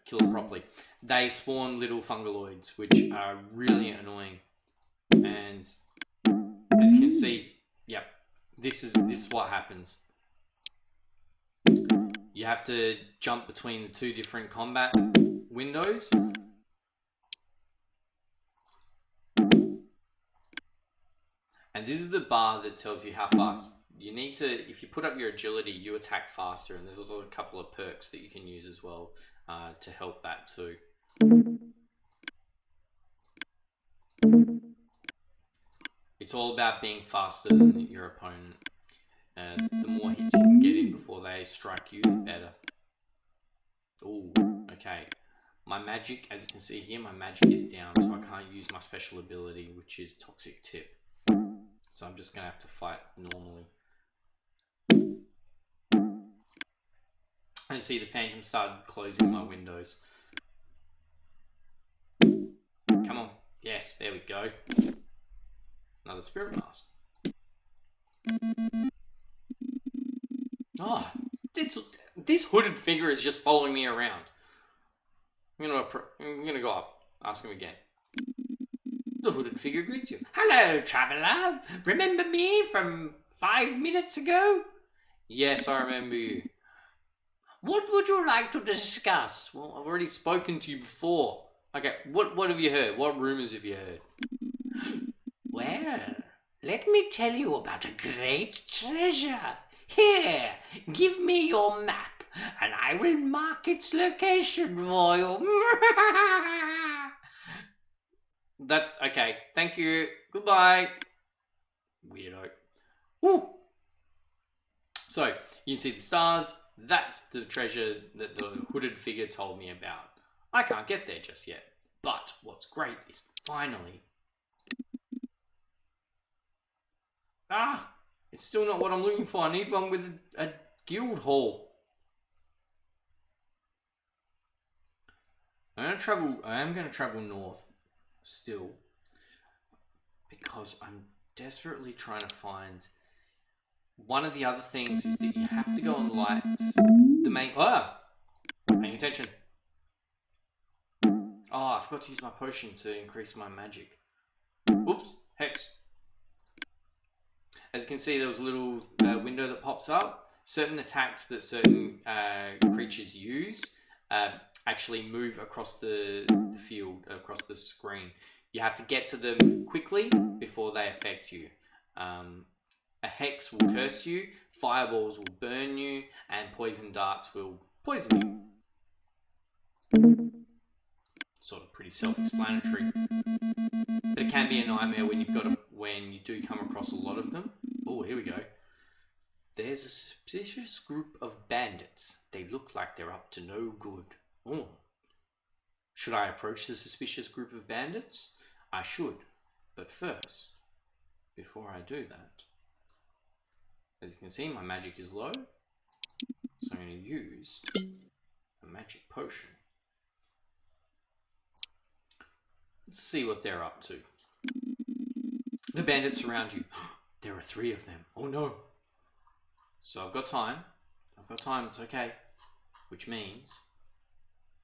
kill them properly. They spawn little fungaloids, which are really annoying. And as you can see, yep, this is what happens. You have to jump between the two different combat windows. And this is the bar that tells you how fast you need to. If you put up your agility, you attack faster, and there's also a couple of perks that you can use as well to help that too. It's all about being faster than your opponent. The more hits you can get in before they strike you, the better. Ooh, okay. My magic, as you can see here, my magic is down, so I can't use my special ability, which is Toxic Tip. So I'm just going to have to fight normally. And see, the Phantom started closing my windows. Come on. Yes, there we go. Another Spirit Mask. Oh, this hooded figure is just following me around. I'm gonna go up, ask him again. The hooded figure greets you. Hello, traveller. Remember me from 5 minutes ago? Yes, I remember you. What would you like to discuss? Well, I've already spoken to you before. Okay, what have you heard? What rumours have you heard? Well, let me tell you about a great treasure. Here, give me your map, and I will mark its location for you. Okay, thank you. Goodbye. Weirdo. Woo. So, you can see the stars. That's the treasure that the hooded figure told me about. I can't get there just yet. But what's great is finally... Ah! It's still not what I'm looking for. I need one with a guild hall. I am going to travel north still, because I'm desperately trying to find... One of the other things is that you have to go on lights. The main... Ah! Paying attention. Oh, I forgot to use my potion to increase my magic. Oops. Hex. As you can see, there was a little window that pops up. Certain attacks that certain creatures use actually move across the field, across the screen. You have to get to them quickly before they affect you. A hex will curse you, fireballs will burn you, and poison darts will poison you. Sort of pretty self-explanatory. But it can be a nightmare when when you do come across a lot of them. Oh, here we go. There's a suspicious group of bandits. They look like they're up to no good. Oh. Should I approach the suspicious group of bandits? I should. But first, before I do that, as you can see, my magic is low. So I'm going to use a magic potion. Let's see what they're up to. The bandits surround you. There are 3 of them. Oh no. So I've got time. It's okay. Which means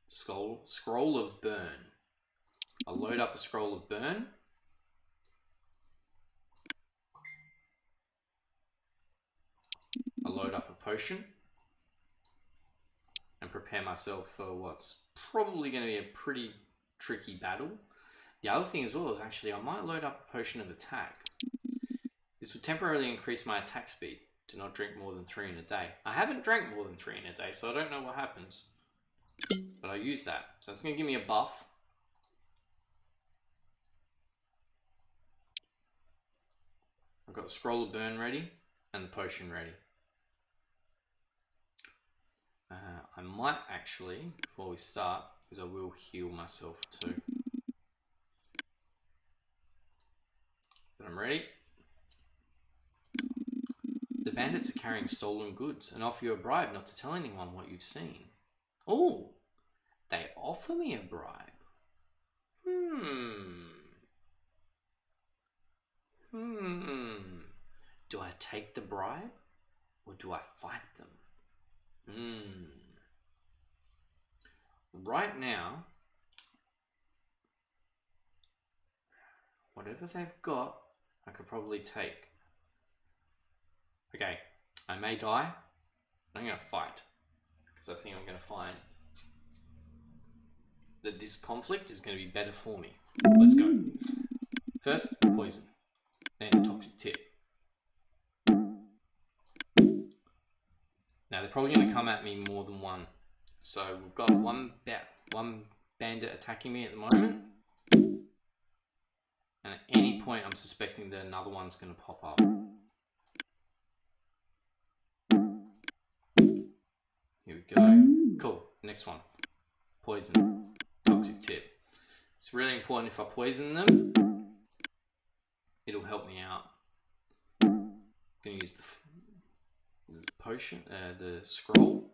scroll of burn. I'll load up a scroll of burn. I'll load up a potion. And prepare myself for what's probably going to be a pretty tricky battle. The other thing as well is actually I might load up a potion of attack. This will temporarily increase my attack speed. Do not drink more than 3 in a day. I haven't drank more than 3 in a day, so I don't know what happens. But I'll use that. So that's going to give me a buff. I've got the scroll of burn ready and the potion ready. I might actually, before we start, because I will heal myself too. I'm ready. The bandits are carrying stolen goods and offer you a bribe not to tell anyone what you've seen. Oh, they offer me a bribe. Do I take the bribe or do I fight them? Right now, whatever they've got, I could probably take. Okay, I may die. I'm going to fight because I think I'm going to find that this conflict is going to be better for me. Let's go. First, poison. Then toxic tip. Now they're probably going to come at me more than one. So we've got one bandit attacking me at the moment. And at any point I'm suspecting that another one's going to pop up. Here we go. Cool. Next one. Poison. Toxic tip. It's really important if I poison them, it'll help me out. I'm going to use the potion, the scroll.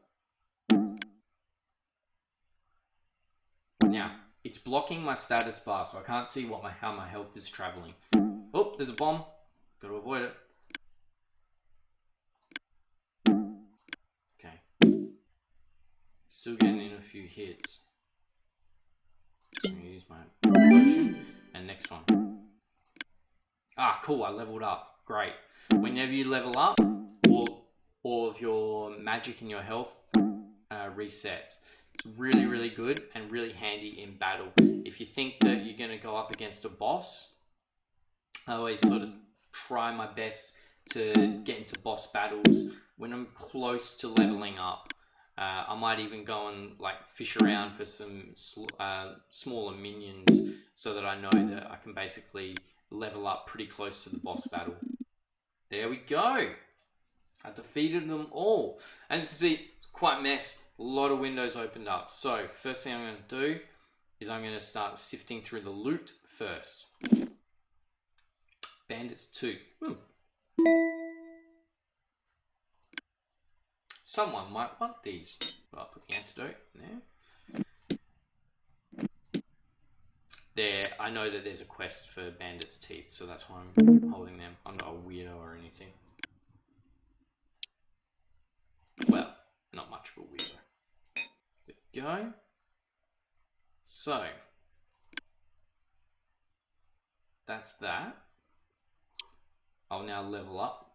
Now, it's blocking my status bar, so I can't see how my health is traveling. Oh, there's a bomb. Got to avoid it. Okay. Still getting in a few hits. I'm going to use my potion. And next one. Ah, cool. I leveled up. Great. Whenever you level up, all of your magic and your health resets. It's really, really good and really handy in battle. If you think that you're going to go up against a boss, I always sort of try my best to get into boss battles when I'm close to leveling up. I might even go and like fish around for some smaller minions so that I know that I can basically level up pretty close to the boss battle. There we go. I defeated them all. As you can see, it's quite a mess. A lot of windows opened up. So first thing I'm going to do is I'm going to start sifting through the loot first. Bandits 2. Someone might want these. I'll put the antidote in there. There, I know that there's a quest for bandits' teeth, so that's why I'm holding them. I'm not a weirdo or anything. Well, not much of a weirdo. There we go. So, that's that. I'll now level up.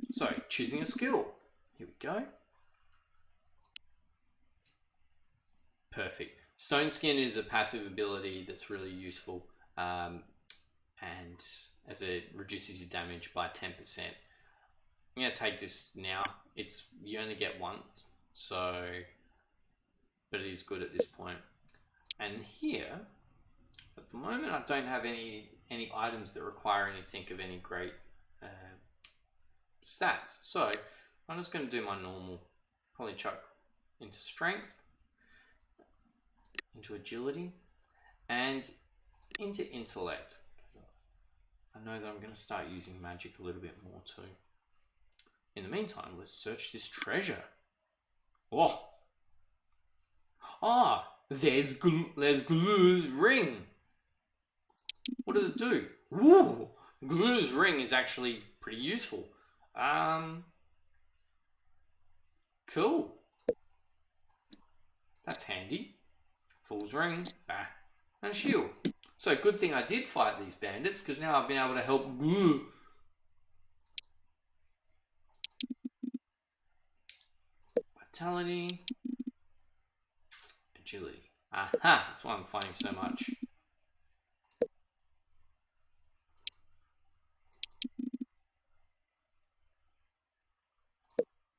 So, choosing a skill. Here we go. Perfect. Stone Skin is a passive ability that's really useful, and as it reduces your damage by 10%. I'm going to take this now. You only get one, so, but it is good at this point. And here, at the moment, I don't have any items that require anything of any great stats. So I'm just going to do my normal. Probably chuck into strength, into agility, and into intellect. I know that I'm going to start using magic a little bit more too. In the meantime, let's search this treasure. Oh! Ah! There's Glue's ring! What does it do? Ooh! Glue's ring is actually pretty useful. Cool. That's handy. Fool's ring, bah, and a shield. So good thing I did fight these bandits, because now I've been able to help Glue. Vitality. Agility. Aha, that's why I'm fighting so much.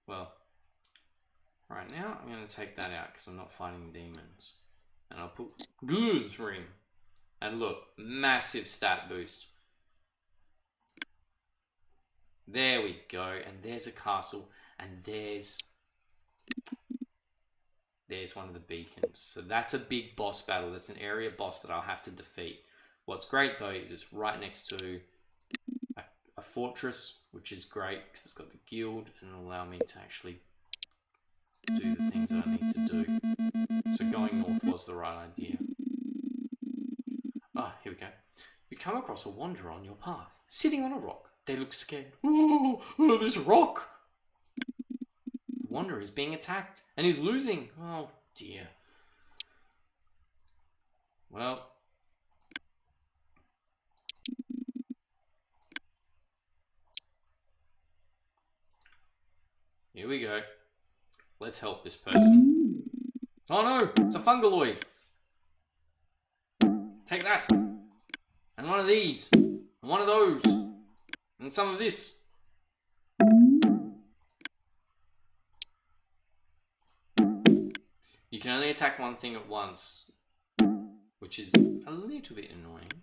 Well, right now I'm going to take that out because I'm not fighting demons. And I'll put Glue's ring. And look, massive stat boost. There we go. And there's a castle. And there's one of the beacons. So that's a big boss battle. That's an area boss that I'll have to defeat. What's great though is it's right next to fortress, which is great because it's got the guild and it'll allow me to actually do the things that I need to do. So going north was the right idea. Ah, here we go. You come across a wanderer on your path, sitting on a rock. They look scared. Oh, this rock! The wanderer is being attacked and he's losing. Oh dear. Well, here we go. Let's help this person. Oh no, it's a fungaloid. Take that. And one of these. And one of those. And some of this. You can only attack one thing at once, which is a little bit annoying.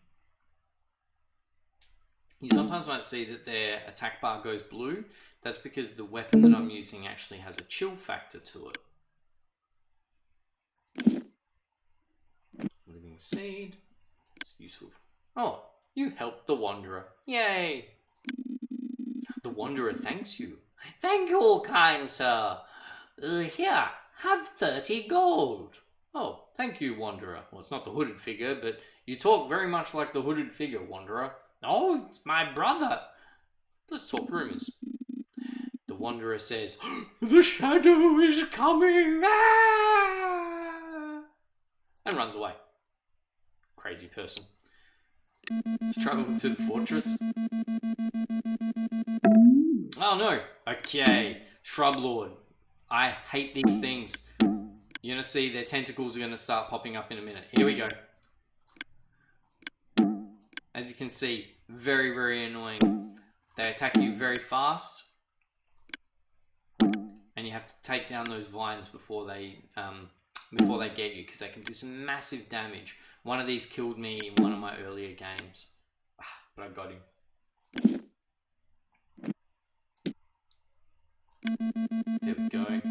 You sometimes might see that their attack bar goes blue. That's because the weapon that I'm using actually has a chill factor to it. Living seed. It's useful. Oh, you helped the wanderer. Yay! The wanderer thanks you. Thank you, kind sir. Here, have 30 gold. Oh, thank you, wanderer. Well, it's not the hooded figure, but you talk very much like the hooded figure, wanderer. Oh, it's my brother. Let's talk rumors. The wanderer says, the shadow is coming! Ah! And runs away. Crazy person. Let's travel to the fortress. Oh no! Okay, Shrub Lord. I hate these things. You're gonna see their tentacles are gonna start popping up in a minute. Here we go. As you can see, very, very annoying. They attack you very fast. And you have to take down those vines before they get you, because they can do some massive damage. One of these killed me in one of my earlier games, but I got him. There we go.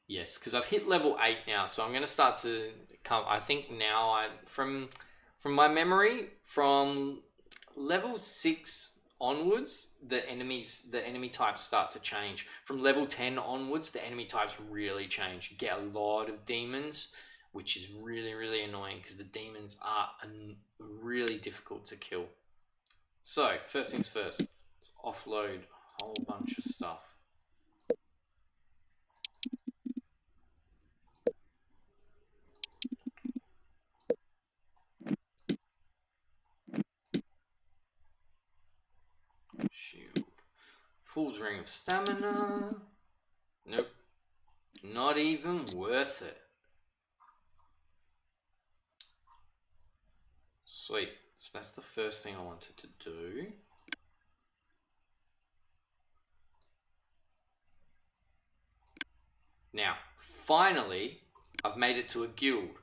Yes, because I've hit level 8 now, so I'm going to start to come. I think now from my memory, from level 6 onwards, the enemy types start to change. From level 10 onwards, the enemy types really change. You get a lot of demons, which is really, really annoying because the demons are really difficult to kill. So, first things first, let's offload a whole bunch of stuff. Shield. Fool's Ring of Stamina. Nope. Not even worth it. Sweet. So that's the first thing I wanted to do. Now, finally, I've made it to a guild.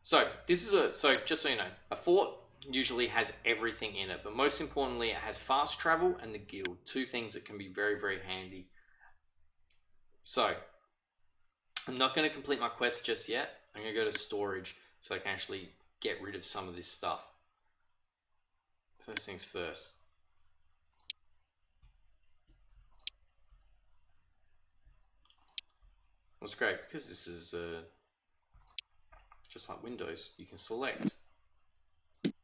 So just so you know, a fort usually has everything in it, but most importantly, it has fast travel and the guild. Two things that can be very, very handy. So, I'm not going to complete my quest just yet. I'm going to go to storage so I can actually get rid of some of this stuff. First things first. What's great, because this is just like Windows, you can select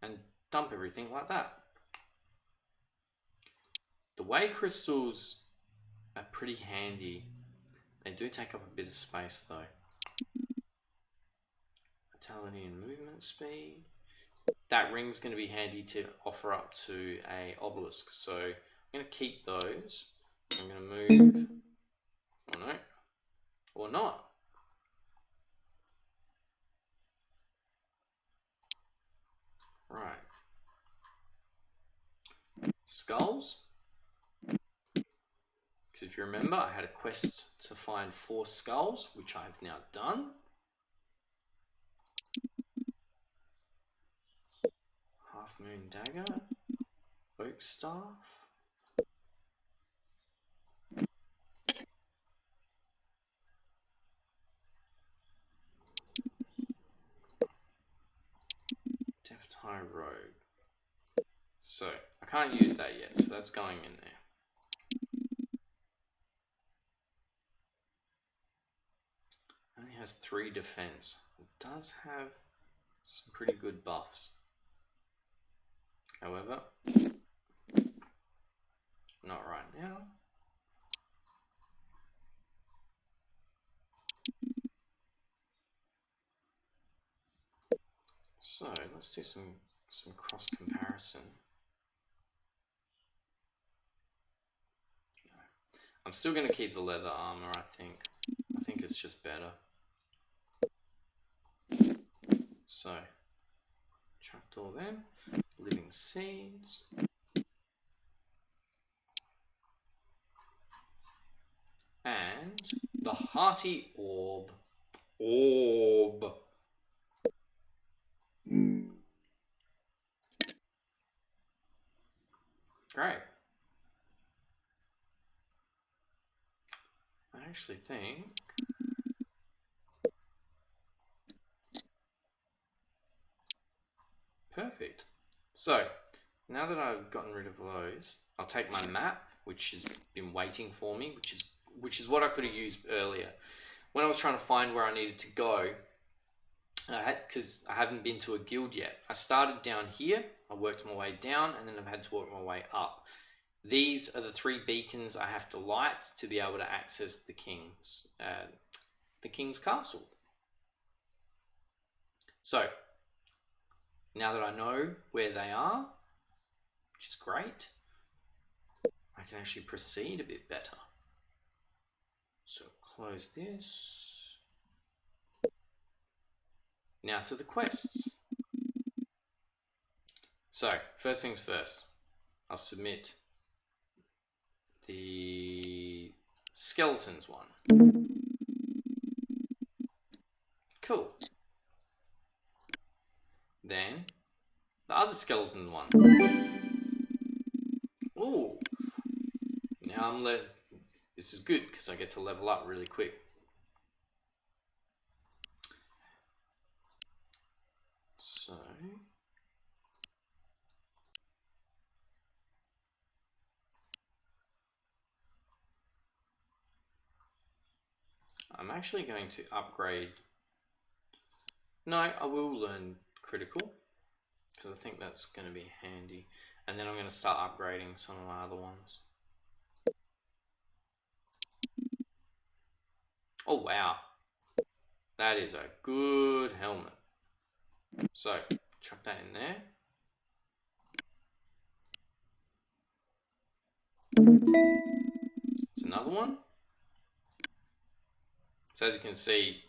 and dump everything like that. The way crystals are pretty handy. They do take up a bit of space though. Vitality and movement speed. That ring's going to be handy to offer up to a obelisk. So I'm going to keep those. I'm going to move. Oh no. Or not. Right. Skulls. Because if you remember, I had a quest to find 4 skulls, which I've now done. Half Moon Dagger. Oak Staff. Deft High Road. So, I can't use that yet, so that's going in there. Only has 3 defense. It does have some pretty good buffs. However, not right now. So let's do some cross comparison. I'm still going to keep the leather armor, I think. I think it's just better. So, chucked all them. Living seeds. And the hearty orb. Great. I actually think perfect. So now that I've gotten rid of those, I'll take my map, which has been waiting for me, which is what I could have used earlier when I was trying to find where I needed to go. Because I haven't been to a guild yet. I started down here, I worked my way down, and then I've had to work my way up. These are the 3 beacons I have to light to be able to access the king's castle. So now that I know where they are, which is great, I can actually proceed a bit better. So close this. Now to the quests. So first things first, I'll submit the skeletons one. Cool. Then the other skeleton one. Ooh. Now this is good because I get to level up really quick. So I'm actually going to upgrade. No, I will learn critical because I think that's going to be handy. And then I'm going to start upgrading some of my other ones. Oh wow, that is a good helmet. So chuck that in there. It's another one. So as you can see,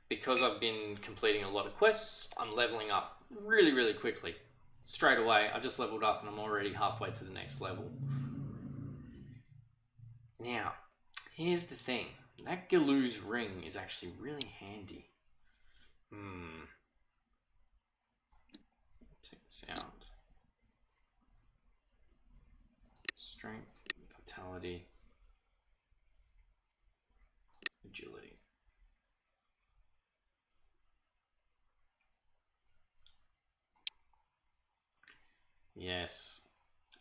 because I've been completing a lot of quests, I'm leveling up really, really quickly. Straight away, I just leveled up and I'm already halfway to the next level. Now, here's the thing. That Galoo's ring is actually really handy. Take this out. Strength, vitality, agility. Yes,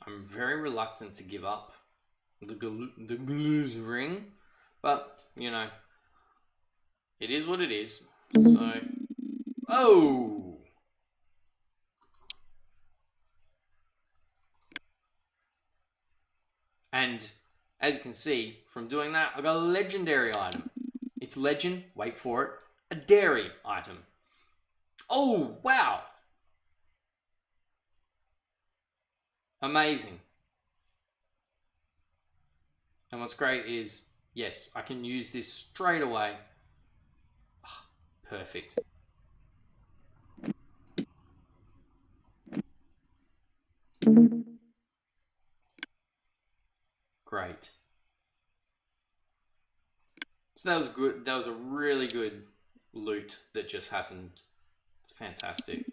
I'm very reluctant to give up the Galoo's ring, but you know, it is what it is. So, oh, and as you can see from doing that, I got a legendary item. It's legend. Wait for it. A dairy item. Oh wow! Amazing. And what's great is, yes, I can use this straight away. Oh, perfect. Great. So that was good. That was a really good loot that just happened. It's fantastic.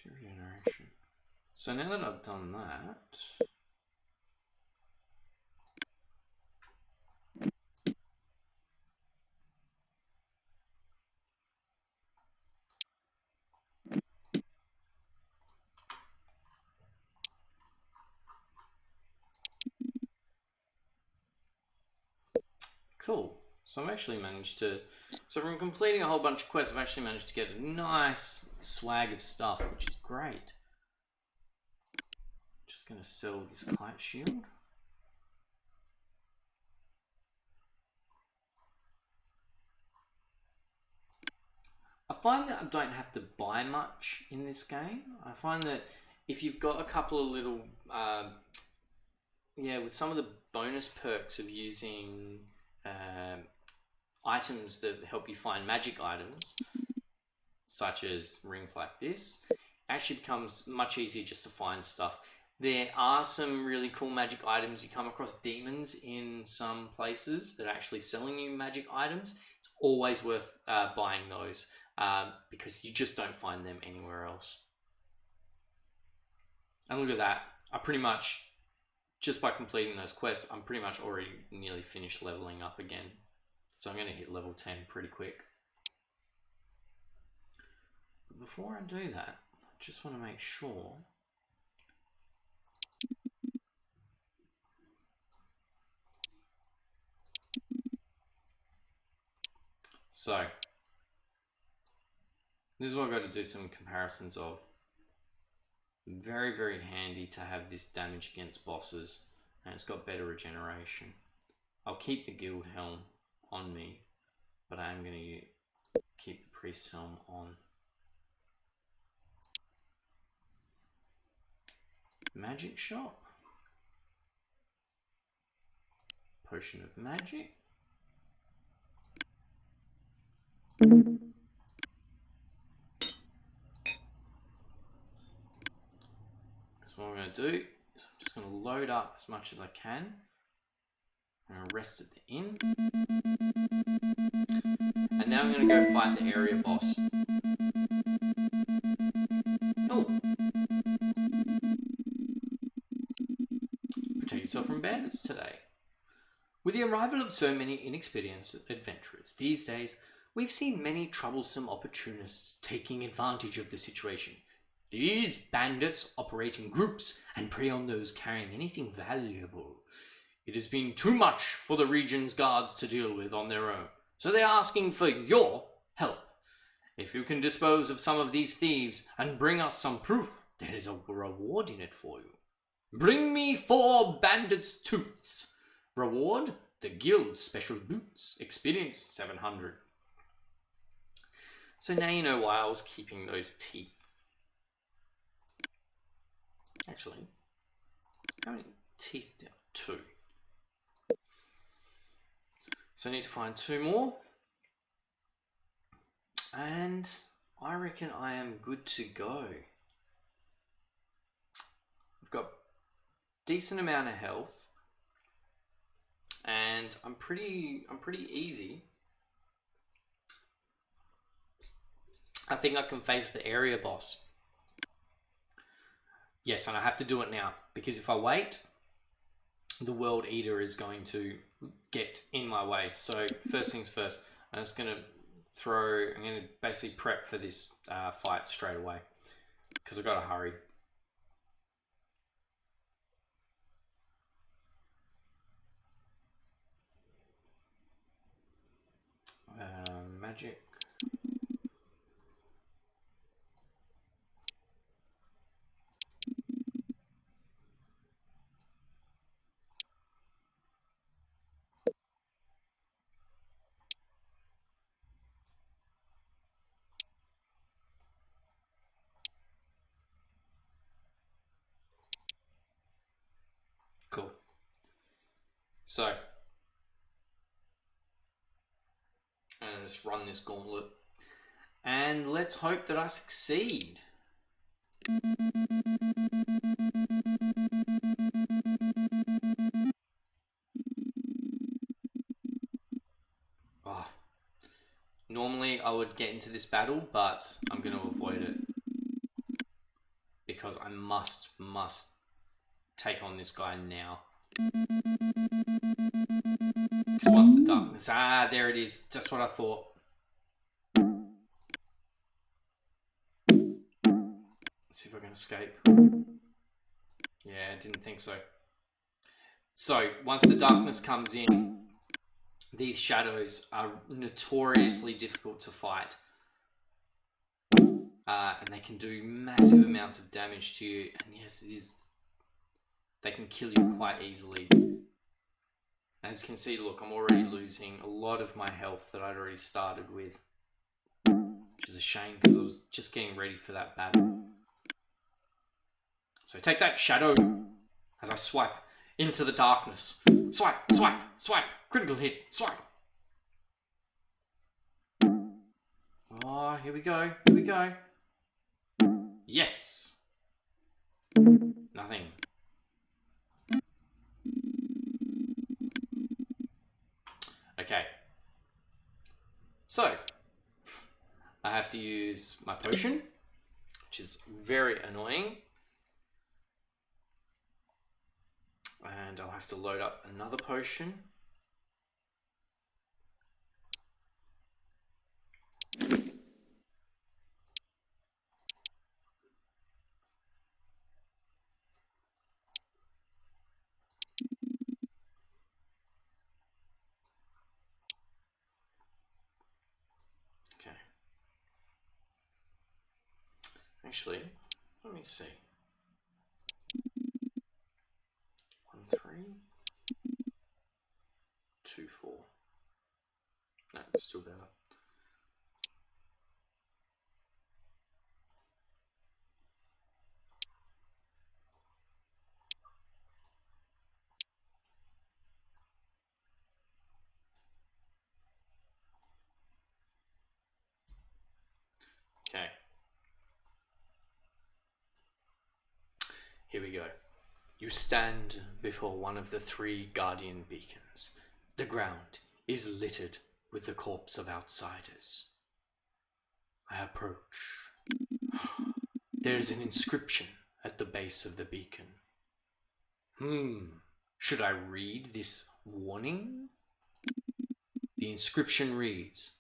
Regeneration. So now that I've done that, cool. So I've actually managed to, so from completing a whole bunch of quests, I've actually managed to get a nice swag of stuff, which is great. Just gonna sell this kite shield. I find that I don't have to buy much in this game. I find that if you've got a couple of little, yeah, with some of the bonus perks of using items that help you find magic items, such as rings like this, it actually becomes much easier just to find stuff. There are some really cool magic items. You come across demons in some places that are actually selling you magic items. It's always worth buying those because you just don't find them anywhere else. And look at that. I pretty much, just by completing those quests, I'm pretty much already nearly finished leveling up again. So I'm going to hit level 10 pretty quick. But before I do that, I just want to make sure so this is what I've got to do some comparisons of. Very, very handy to have this damage against bosses, and it's got better regeneration. I'll keep the guild helm on me, but I am going to keep the priest helm on. Magic shop. Potion of magic. What I'm going to do is I'm just going to load up as much as I can. I'm going to rest at the inn. And now I'm going to go fight the area boss. Oh! Protect yourself from bandits today. With the arrival of so many inexperienced adventurers these days, we've seen many troublesome opportunists taking advantage of the situation. These bandits operate in groups and prey on those carrying anything valuable. It has been too much for the region's guards to deal with on their own, so they are asking for your help. If you can dispose of some of these thieves and bring us some proof, there is a reward in it for you. Bring me 4 bandits' toots. Reward, the guild's special boots. Experience 700. So now you know why I was keeping those teeth. Actually, how many teeth do I have? 2. So I need to find 2 more. And I reckon I am good to go. I've got decent amount of health. And I'm pretty easy. I think I can face the area boss. Yes, and I have to do it now, because if I wait, the World Eater is going to get in my way. So first things first, I'm just going to basically prep for this fight straight away, because I've got to hurry. Magic. Cool. So, and just run this gauntlet. And let's hope that I succeed. Oh. Normally I would get into this battle, but I'm going to avoid it. because I must take on this guy now. Because once the darkness... there it is. Just what I thought. Let's see if I can escape. Yeah, I didn't think so. So, once the darkness comes in, these shadows are notoriously difficult to fight. And they can do massive amounts of damage to you. And yes, it is. They can kill you quite easily. As you can see, look, I'm already losing a lot of my health that I'd already started with. Which is a shame because I was just getting ready for that battle. So take that, shadow, as I swipe into the darkness. Swipe, swipe, swipe. Critical hit, swipe. Oh, here we go, here we go. Yes. Nothing. Okay. So, I have to use my potion, which is very annoying. And I'll have to load up another potion. Okay. Actually, let me see. 1, 3, 2, 4. No, it's still better. Okay. Here we go. You stand before one of the 3 guardian beacons. The ground is littered with the corpse of outsiders. I approach. There is an inscription at the base of the beacon. Should I read this warning? The inscription reads,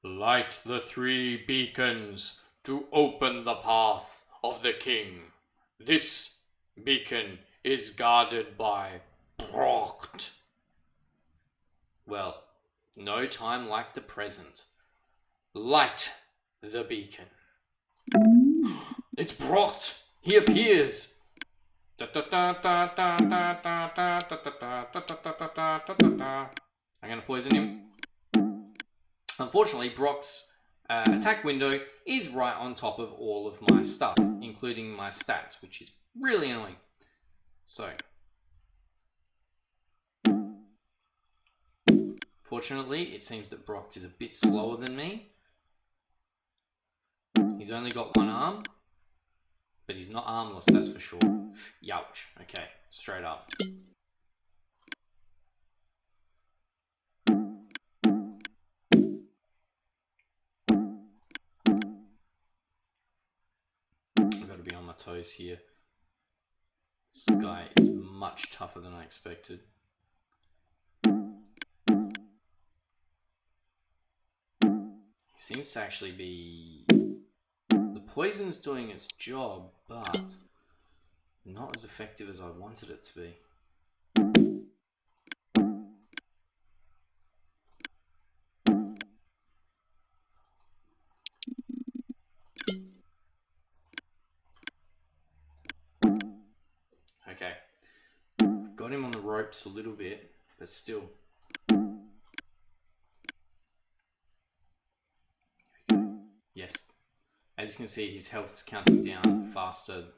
"Light the 3 beacons to open the path of the king. This beacon is guarded by Brocht." Well, no time like the present. Light the beacon. It's Brocht! He appears! I'm gonna poison him. Unfortunately, Brock's attack window is right on top of all of my stuff, including my stats, which is really annoying. So, fortunately, it seems that Brock is a bit slower than me. He's only got 1 arm, but he's not armless, that's for sure. Youch. Okay, straight up. I've got to be on my toes here. This guy is much tougher than I expected. He seems to actually be... The poison's doing its job, but not as effective as I wanted it to be. Okay. Got him on the ropes a little bit, but still. Yes. As you can see, his health is counting down faster.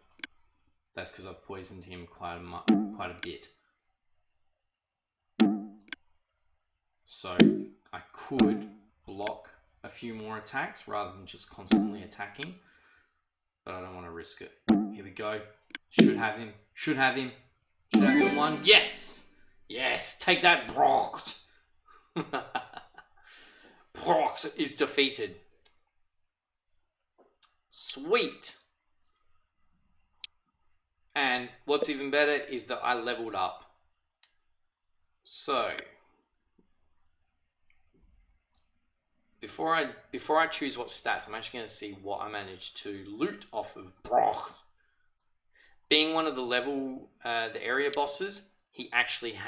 That's because I've poisoned him quite a bit. So I could block a few more attacks rather than just constantly attacking, but I don't want to risk it. Here we go. Should have him. Should have him. Should have him 1. Yes! Yes! Take that, Brocht! Brocht is defeated. Sweet! And what's even better is that I leveled up. So before I choose what stats, I'm actually going to see what I managed to loot off of Brock. Being one of the area bosses, he actually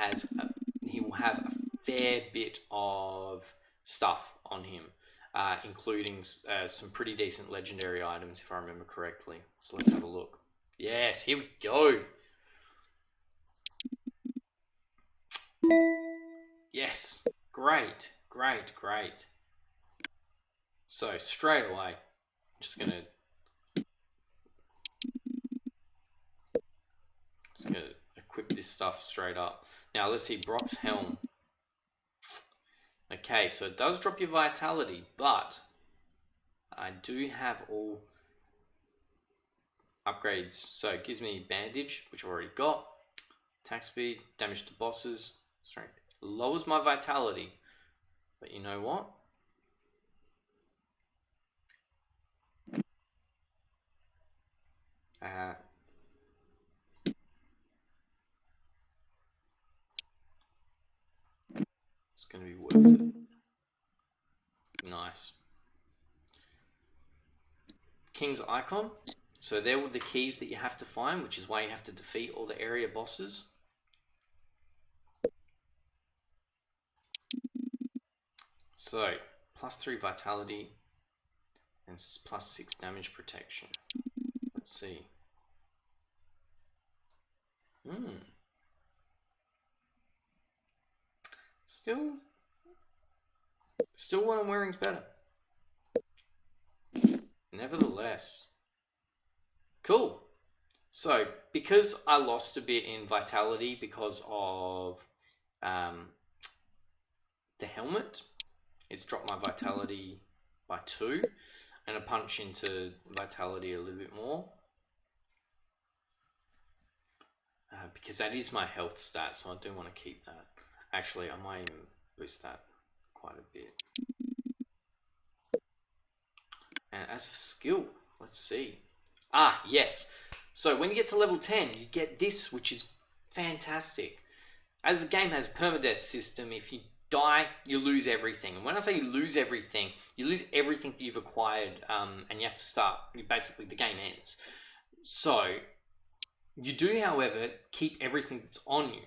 he will have a fair bit of stuff on him, including some pretty decent legendary items, if I remember correctly. So let's have a look. Yes, here we go. Yes, great. So straight away, I'm just gonna equip this stuff straight up. Now let's see, Brock's helm. Okay, so it does drop your vitality, but I do have all upgrades. So it gives me bandage, which I've already got, attack speed, damage to bosses, strength. Lowers my vitality, but you know what? It's going to be worth it. Nice. King's Icon. So there were the keys that you have to find, which is why you have to defeat all the area bosses. So, +3 vitality and +6 damage protection. Let's see. Still what I'm wearing's better. Nevertheless. Cool. So, because I lost a bit in vitality because of the helmet, it's dropped my vitality by 2. I'm going to punch into vitality a little bit more. Because that is my health stat, so I do want to keep that. Actually, I might even boost that quite a bit. And as for skill, let's see. Ah, yes. So when you get to level 10, you get this, which is fantastic. As the game has a permadeath system, if you die, you lose everything. And when I say you lose everything that you've acquired, and you have to start, basically the game ends. So you do, however, keep everything that's on you,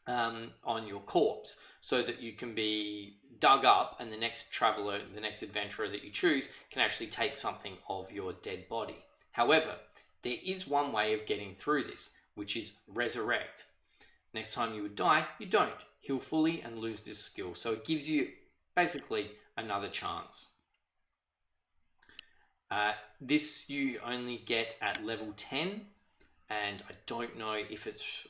on your corpse, so that you can be dug up and the next traveler, the next adventurer that you choose can actually take something of your dead body. However, there is one way of getting through this, which is resurrect. Next time you would die, you don't. Heal fully and lose this skill. So it gives you basically another chance. This you only get at level 10, and I don't know if it's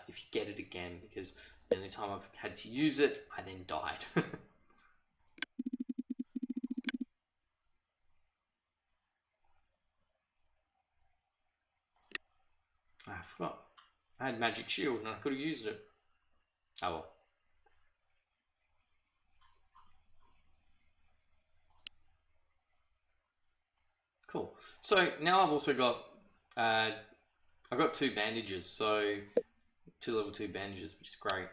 if you get it again, because the only time I've had to use it, I then died. I forgot. I had magic shield and I could have used it. Oh well. Cool. So now I've also got I've got 2 bandages, so 2 level 2 bandages, which is great.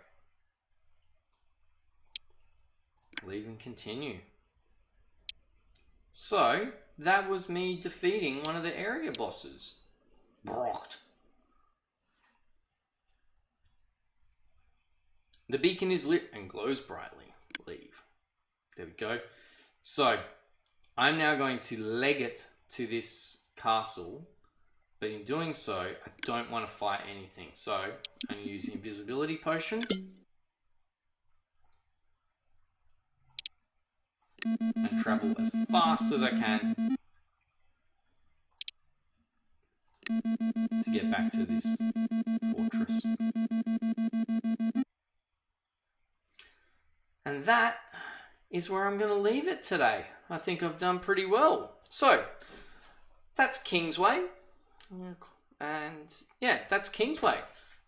Leave and continue. So that was me defeating one of the area bosses. Brocked. The beacon is lit and glows brightly. Leave. There we go. So I'm now going to leg it to this castle, but in doing so, I don't want to fight anything. So I'm going to use the invisibility potion and travel as fast as I can to get back to this fortress. And that is where I'm going to leave it today. I think I've done pretty well. So, that's Kingsway. And yeah, that's Kingsway.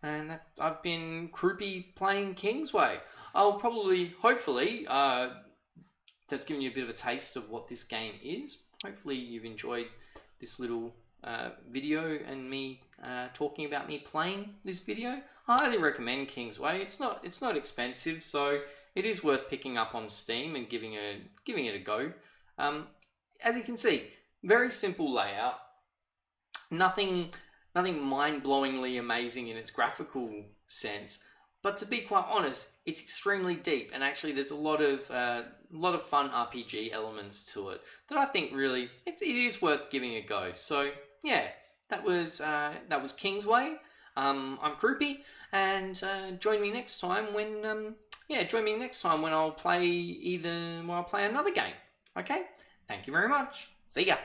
And I've been Crupi playing Kingsway. I'll probably, hopefully, that's given you a bit of a taste of what this game is. Hopefully you've enjoyed this little video and me talking about me playing this video, I highly recommend Kingsway. It's not expensive, so it is worth picking up on Steam and giving it a go. As you can see, very simple layout. Nothing mind-blowingly amazing in its graphical sense, but to be quite honest, it's extremely deep, and actually there's a lot of fun RPG elements to it that I think really it is worth giving a go. So yeah, that was Kingsway. I'm Crupi, and join me next time when I'll play another game. Okay, thank you very much. See ya.